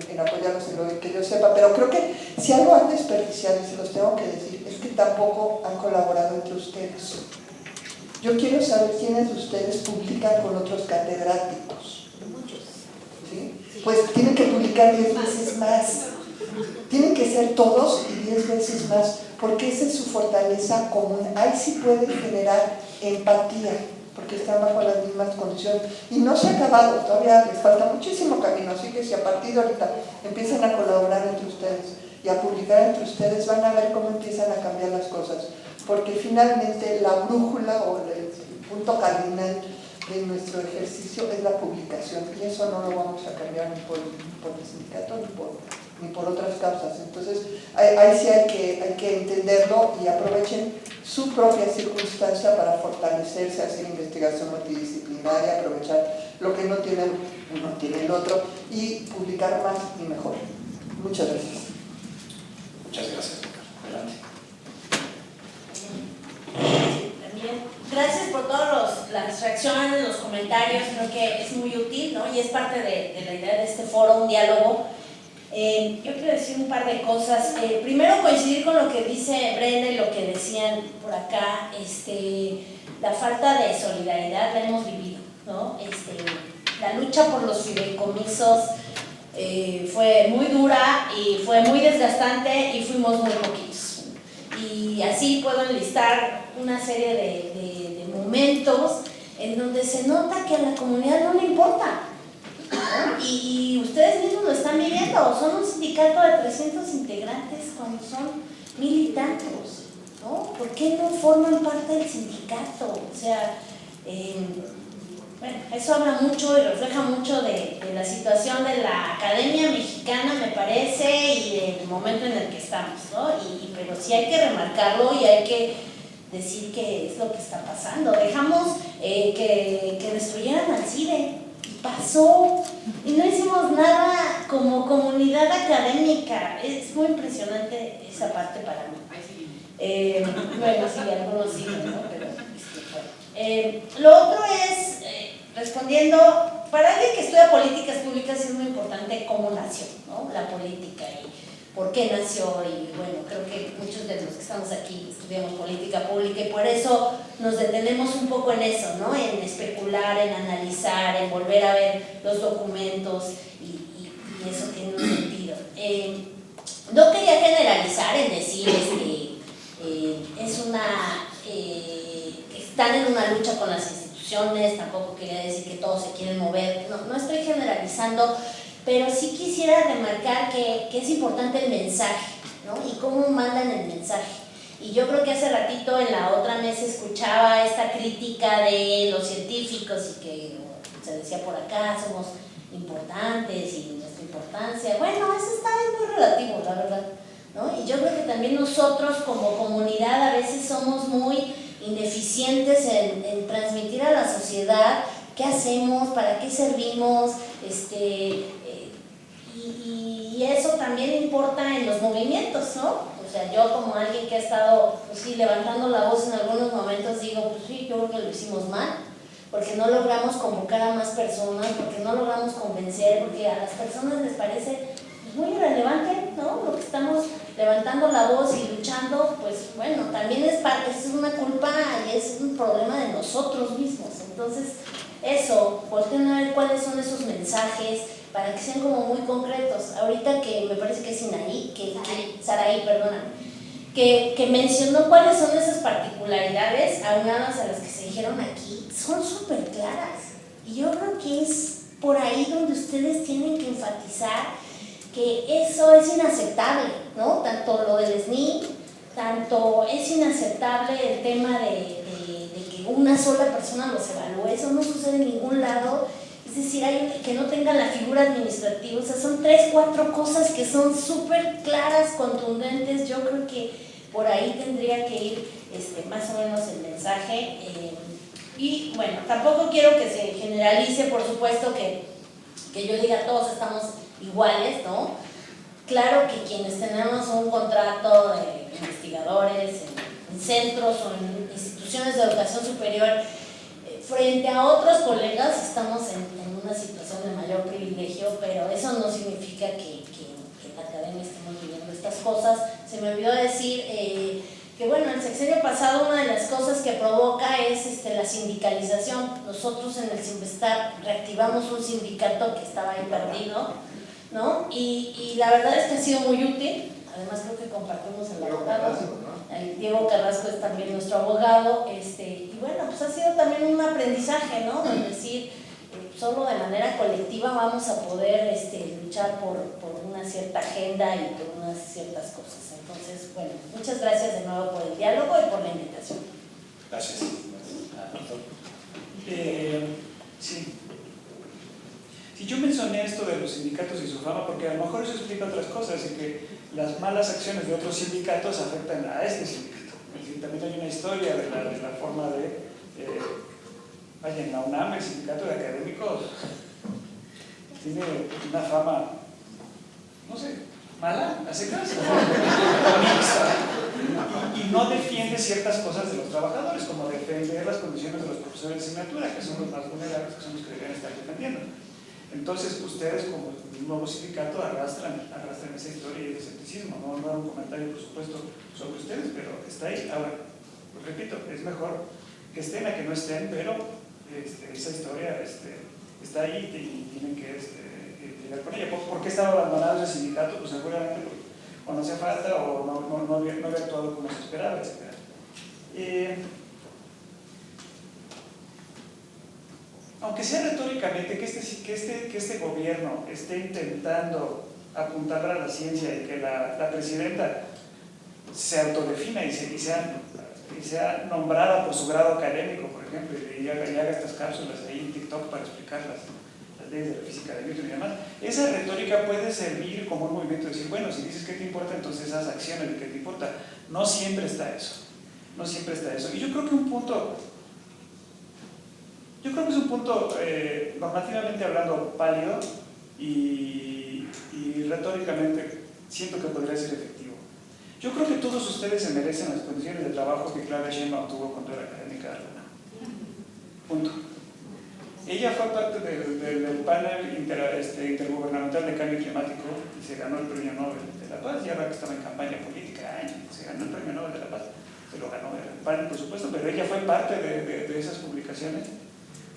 S2: en apoyarlos en lo que yo sepa, pero creo que si algo han desperdiciado, y se los tengo que decir, es que tampoco han colaborado entre ustedes. Yo quiero saber quiénes de ustedes publican con otros catedráticos. ¿Sí? Pues tienen que publicar 10 veces más. Tienen que ser todos y 10 veces más, porque esa es su fortaleza común. Ahí sí pueden generar empatía, porque están bajo las mismas condiciones. Y no se ha acabado, todavía les falta muchísimo camino, así que si a partir de ahorita empiezan a colaborar entre ustedes y a publicar entre ustedes, van a ver cómo empiezan a cambiar las cosas. Porque finalmente la brújula o el punto cardinal de nuestro ejercicio es la publicación, y eso no lo vamos a cambiar ni por el sindicato ni por otras causas. Entonces ahí sí hay que entenderlo, y aprovechen su propia circunstancia para fortalecerse, hacer investigación multidisciplinaria, aprovechar lo que no tiene uno, tiene el otro, y publicar más y mejor. Muchas gracias.
S5: Muchas gracias. Adelante.
S4: Gracias por todas las reacciones, los comentarios, creo que es muy útil, ¿no? Y es parte de la idea de este foro, un diálogo. Yo quiero decir un par de cosas. Primero, coincidir con lo que dice Brenda y lo que decían por acá. La falta de solidaridad la hemos vivido, ¿no? La lucha por los fideicomisos fue muy dura y fue muy desgastante, y fuimos muy poquitos. Y así puedo enlistar una serie de momentos en donde se nota que a la comunidad no le importa, ¿no? Y ustedes mismos lo están viviendo. Son un sindicato de 300 integrantes cuando son 1000 y tantos, ¿no? ¿Por qué no forman parte del sindicato? O sea, bueno, eso habla mucho y refleja mucho de la situación de la academia mexicana, me parece, y del momento en el que estamos, ¿no? Pero sí hay que remarcarlo y hay que decir qué es lo que está pasando. Dejamos que destruyeran al CIDE, y pasó, y no hicimos nada como comunidad académica. Es muy impresionante esa parte para mí. Bueno, sí, algunos sí, ¿no? Pero bueno. Lo otro es, respondiendo, para alguien que estudia políticas públicas es muy importante cómo nació, ¿no? La política y por qué nació, y bueno, creo que muchos de los que estamos aquí estudiamos política pública, y por eso nos detenemos un poco en eso, ¿no? En especular, en analizar, en volver a ver los documentos, y eso tiene un sentido. No quería generalizar en decir están en una lucha con las instituciones, tampoco quería decir que todos se quieren mover, no estoy generalizando, pero sí quisiera remarcar que es importante el mensaje, ¿no? Y cómo mandan el mensaje. Y yo creo que hace ratito en la otra mesa escuchaba esta crítica de los científicos, y que se decía por acá, somos importantes y nuestra importancia. Bueno, eso está muy relativo, la verdad, ¿no? Y yo creo que también nosotros como comunidad a veces somos muy ineficientes en transmitir a la sociedad qué hacemos, para qué servimos, y eso también importa en los movimientos, ¿no? O sea, yo como alguien que ha estado, pues sí, levantando la voz en algunos momentos, digo, pues sí, yo creo que lo hicimos mal, porque no logramos convocar a más personas, porque no logramos convencer, porque a las personas les parece muy irrelevante, ¿no? Lo que estamos levantando la voz y luchando, pues bueno, también es parte, es una culpa y es un problema de nosotros mismos. Entonces, eso, volteen a ver cuáles son esos mensajes para que sean como muy concretos. Ahorita que me parece que es Saraí, perdóname, que mencionó cuáles son esas particularidades aunadas a las que se dijeron aquí, son súper claras. Y yo creo que es por ahí donde ustedes tienen que enfatizar que eso es inaceptable, ¿no? Tanto lo del SNI, tanto es inaceptable el tema de que una sola persona los evalúe. Eso no sucede en ningún lado. Es decir, que no tengan la figura administrativa. O sea, son 3, 4 cosas que son súper claras, contundentes. Yo creo que por ahí tendría que ir más o menos el mensaje. Y bueno, tampoco quiero que se generalice, por supuesto, que yo diga todos estamos iguales, ¿no? Claro que quienes tenemos un contrato de investigadores en centros o en instituciones de educación superior, frente a otros colegas estamos en una situación de mayor privilegio, pero eso no significa que en la academia estemos viviendo estas cosas. Se me olvidó decir que bueno, el sexenio pasado una de las cosas que provoca es la sindicalización. Nosotros en el Sinvestar reactivamos un sindicato que estaba ahí perdido, ¿no? Y la verdad es que ha sido muy útil. Además creo que compartimos el abogado, el Diego Carrasco es también nuestro abogado, y bueno, pues ha sido también un aprendizaje, ¿no? Es decir, solo de manera colectiva vamos a poder luchar por una cierta agenda y por unas ciertas cosas. Entonces, bueno, muchas gracias de nuevo por el diálogo y por la invitación.
S7: Gracias.
S3: Sí. Si yo mencioné esto de los sindicatos y su fama, porque a lo mejor eso explica otras cosas, y que las malas acciones de otros sindicatos afectan a este sindicato. Es decir, también hay una historia de la forma de... vaya, en la UNAM, el sindicato de académicos tiene una fama, no sé, mala, hace caso, y no defiende ciertas cosas de los trabajadores, como defender las condiciones de los profesores de asignatura, que son los más vulnerables, que son los que deberían estar defendiendo. Entonces, ustedes, como el nuevo sindicato, arrastran esa historia y el escepticismo. No dar un comentario, por supuesto, sobre ustedes, pero está ahí. Ahora, pues repito, es mejor que estén a que no estén, pero esa historia está ahí y tienen que lidiar con ella. ¿Por qué estaba abandonado ese sindicato? Pues seguramente o no hacía falta o no había actuado como se esperaba, etc. Aunque sea retóricamente que este gobierno esté intentando apuntar a la ciencia y que la presidenta se autodefina y sea nombrada por su grado académico, por ejemplo, y haga estas cápsulas ahí en TikTok para explicar las leyes de la física de Newton y demás, esa retórica puede servir como un movimiento de decir, bueno, si dices que te importa, entonces esas acciones de que te importa. No siempre está eso. No siempre está eso. Y yo creo que es un punto normativamente hablando pálido y retóricamente siento que podría ser efectivo. Yo creo que todos ustedes se merecen las condiciones de trabajo que Claudia Sheinbaum tuvo cuando era académica de la UNAM. Punto. Ella fue parte del panel intergubernamental de cambio climático y se ganó el premio Nobel de la Paz. Ya ahora que estaba en campaña política, se ganó el premio Nobel de la Paz. Se lo ganó el panel, por supuesto, pero ella fue parte de esas publicaciones.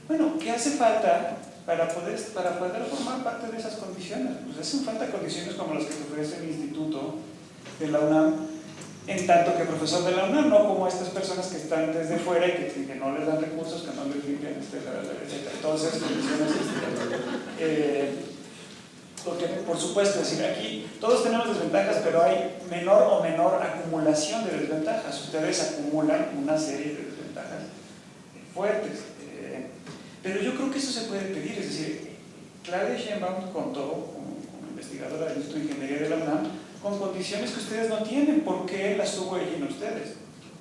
S3: Bueno, ¿qué hace falta para poder formar parte de esas condiciones? Pues hacen falta condiciones como las que te ofrece el instituto de la UNAM, en tanto que profesor de la UNAM, no como estas personas que están desde fuera y que no les dan recursos, que no les limpian, etc. Todas esas condiciones. Porque, por supuesto, es decir, aquí todos tenemos desventajas, pero hay menor o menor acumulación de desventajas. Ustedes acumulan una serie de desventajas fuertes. Pero yo creo que eso se puede pedir, es decir, Claudia Sheinbaum contó como investigadora del Instituto de Ingeniería de la UNAM con condiciones que ustedes no tienen. ¿Por qué las tuvo ella y no ustedes?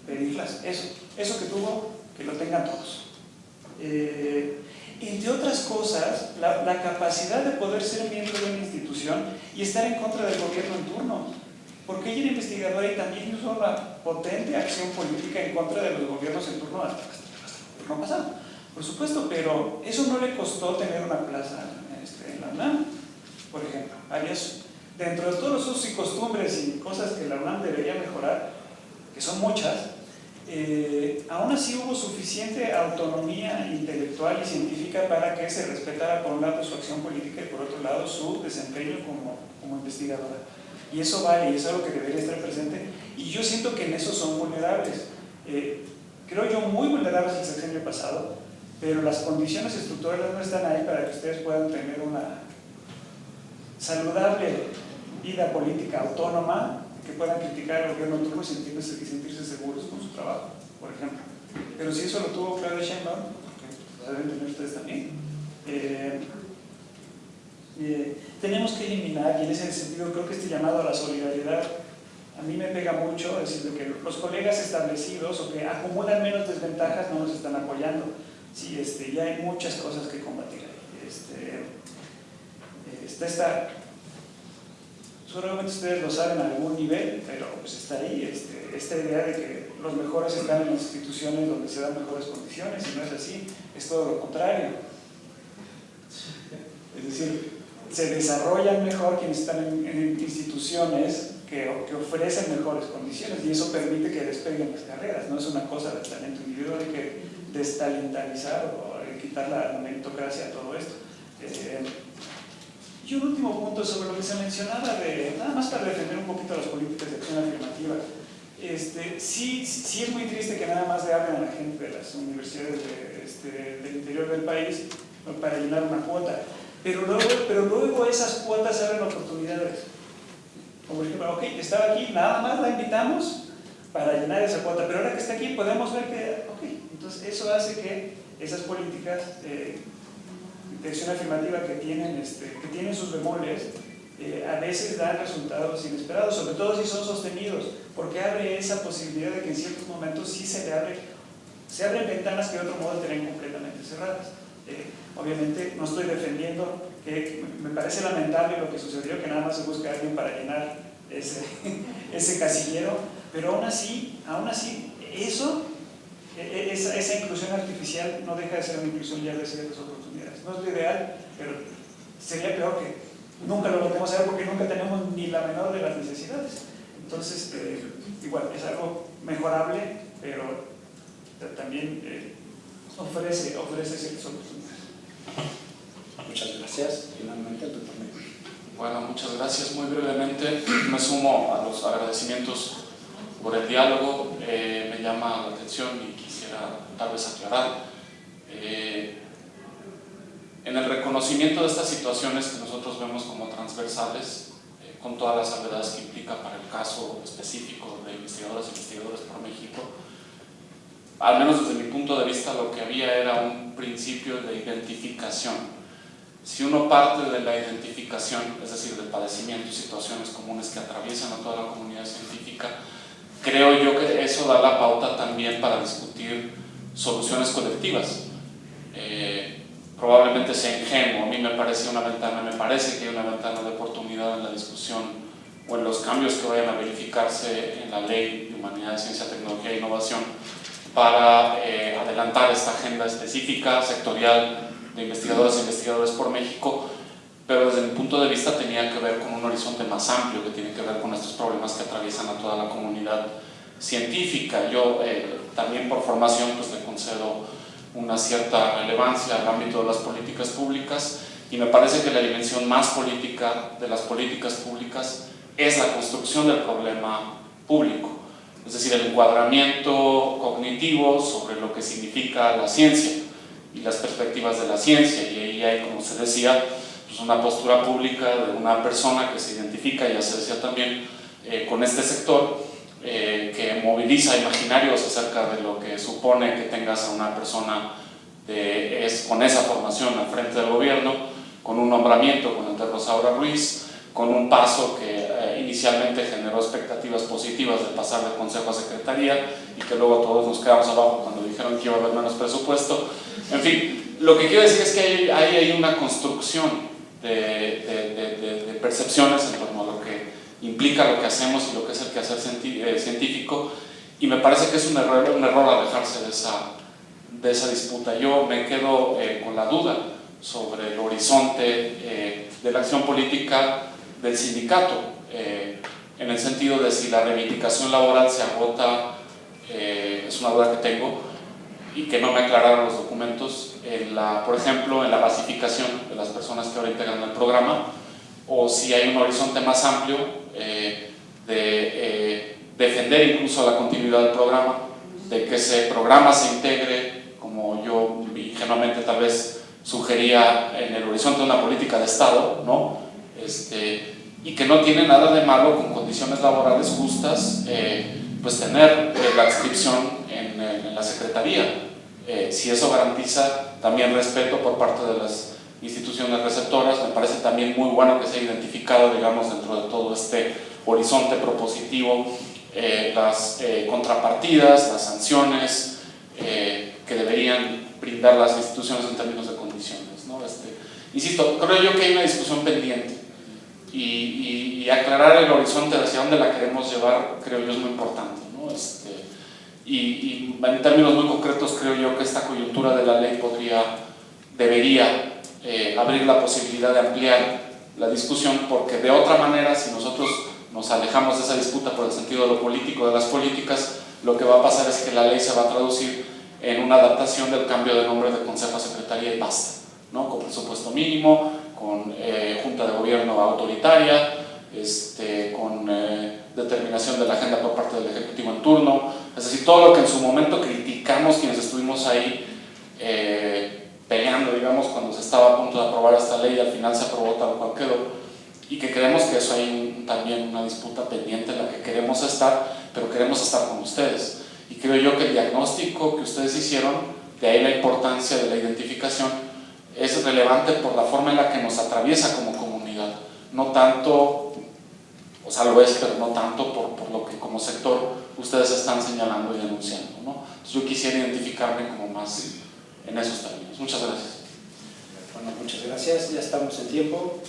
S3: Pedirlas, eso que tuvo, que lo tengan todos. Entre otras cosas, la capacidad de poder ser miembro de una institución y estar en contra del gobierno en turno. Porque ella era investigadora y también hizo una potente acción política en contra de los gobiernos en turno hasta el gobierno pasado. Por supuesto, pero eso no le costó tener una plaza en la UNAM, por ejemplo. Dentro de todos los usos y costumbres y cosas que la UNAM debería mejorar, que son muchas, aún así hubo suficiente autonomía intelectual y científica para que se respetara por un lado su acción política y por otro lado su desempeño como investigadora. Y eso vale, y eso es algo que debería estar presente, y yo siento que en eso son vulnerables. Creo yo muy vulnerables el sexenio pasado, pero las condiciones estructurales no están ahí para que ustedes puedan tener una saludable vida política autónoma, que puedan criticar al gobierno turno y sentirse seguros con su trabajo, por ejemplo. Pero si eso lo tuvo Claudia Sheinbaum, que lo deben tener ustedes también, tenemos que eliminar, y en ese sentido creo que este llamado a la solidaridad a mí me pega mucho, es decir, que los colegas establecidos o que acumulan menos desventajas no nos están apoyando. Sí, ya hay muchas cosas que combatir ahí. Seguramente ustedes lo saben a algún nivel, pero pues está ahí. esta idea de que los mejores están en las instituciones donde se dan mejores condiciones, y no es así, es todo lo contrario. Es decir, se desarrollan mejor quienes están en instituciones que ofrecen mejores condiciones, y eso permite que despeguen las carreras. No es una cosa del talento individual, hay que destalentalizar o quitar la meritocracia a todo esto. Y un último punto sobre lo que se mencionaba, nada más para defender un poquito las políticas de acción afirmativa. Sí es muy triste que nada más le hablen a la gente de las universidades del interior del país para llenar una cuota, pero luego esas cuotas abren oportunidades. Como por ejemplo, ok, estaba aquí, nada más la invitamos para llenar esa cuota, pero ahora que está aquí podemos ver que, ok, entonces eso hace que esas políticas de acción afirmativa que tienen sus bemoles, a veces dan resultados inesperados, sobre todo si son sostenidos, porque abre esa posibilidad de que en ciertos momentos sí se abren ventanas que de otro modo estarían completamente cerradas. Obviamente no estoy defendiendo, que me parece lamentable lo que sucedió, que nada más se busca a alguien para llenar ese casillero, pero aún así esa inclusión artificial no deja de ser una inclusión ya de ciertas oportunidades. No es lo ideal, pero sería peor que nunca lo podemos hacer porque nunca tenemos ni la menor de las necesidades. Entonces, igual, es algo mejorable, pero también ofrece ciertas oportunidades.
S1: Muchas gracias. Finalmente, el doctor Negro.
S5: Bueno, muchas gracias. Muy brevemente, me sumo a los agradecimientos por el diálogo. Me llama la atención y quisiera tal vez aclarar. En el reconocimiento de estas situaciones que nosotros vemos como transversales, con todas las salvedades que implica para el caso específico de investigadoras e investigadores por México, al menos desde mi punto de vista, lo que había era un principio de identificación. Si uno parte de la identificación, es decir, del padecimiento y situaciones comunes que atraviesan a toda la comunidad científica, creo yo que eso da la pauta también para discutir soluciones colectivas. Probablemente sea ingenuo, a mí me parece que hay una ventana de oportunidad en la discusión o en los cambios que vayan a verificarse en la Ley de Humanidades, Ciencia, Tecnología e Innovación para adelantar esta agenda específica, sectorial, de investigadoras e investigadores por México, pero desde mi punto de vista tenía que ver con un horizonte más amplio que tiene que ver con estos problemas que atraviesan a toda la comunidad científica. Yo también por formación pues le concedo una cierta relevancia al ámbito de las políticas públicas, y me parece que la dimensión más política de las políticas públicas es la construcción del problema público, es decir, el encuadramiento cognitivo sobre lo que significa la ciencia y las perspectivas de la ciencia, y ahí hay, como se decía, pues una postura pública de una persona que se identifica, ya se decía también, con este sector, que moviliza imaginarios acerca de lo que supone que tengas a una persona con esa formación al frente del gobierno, con un nombramiento con el de Rosaura Ruiz, con un paso que inicialmente generó expectativas positivas de pasar de consejo a secretaría y que luego todos nos quedamos abajo cuando dijeron que iba a haber menos presupuesto. En fin, lo que quiero decir es que hay una construcción de percepciones en torno a lo que implica lo que hacemos y lo que es el quehacer científico, y me parece que es un error alejarse de esa disputa. Yo me quedo con la duda sobre el horizonte de la acción política del sindicato, en el sentido de si la reivindicación laboral se agota, es una duda que tengo y que no me aclararon los documentos, por ejemplo, en la basificación de las personas que ahora integran el programa, o si hay un horizonte más amplio de defender incluso la continuidad del programa, de que ese programa se integre, como yo ingenuamente tal vez sugería, en el horizonte de una política de Estado, ¿no? Y que no tiene nada de malo con condiciones laborales justas, pues tener la adscripción en la Secretaría, si eso garantiza también respeto por parte de las instituciones receptoras. Me parece también muy bueno que se haya identificado, digamos, dentro de todo este horizonte propositivo, las contrapartidas, las sanciones que deberían brindar las instituciones en términos de condiciones, ¿no? Insisto, creo yo que hay una discusión pendiente, y aclarar el horizonte hacia dónde la queremos llevar, creo yo, es muy importante, ¿no? ¿no? Y en términos muy concretos creo yo que esta coyuntura de la ley debería abrir la posibilidad de ampliar la discusión, porque de otra manera, si nosotros nos alejamos de esa disputa por el sentido de lo político, de las políticas, lo que va a pasar es que la ley se va a traducir en una adaptación del cambio de nombre de Consejo a Secretaría y basta, ¿no? Con presupuesto mínimo, con junta de gobierno autoritaria, con determinación de la agenda por parte del Ejecutivo en turno, es decir, todo lo que en su momento criticamos quienes estuvimos ahí peleando, digamos, cuando se estaba a punto de aprobar esta ley y al final se aprobó tal cual quedó, y que creemos que eso hay también una disputa pendiente en la que queremos estar, pero queremos estar con ustedes. Y creo yo que el diagnóstico que ustedes hicieron, de ahí la importancia de la identificación, es relevante por la forma en la que nos atraviesa como comunidad, no tanto, o sea, lo es, pero no tanto por lo que como sector ustedes están señalando y denunciando, ¿no? Entonces yo quisiera identificarme como más en esos términos. Muchas gracias.
S1: Bueno, muchas gracias, ya estamos en tiempo.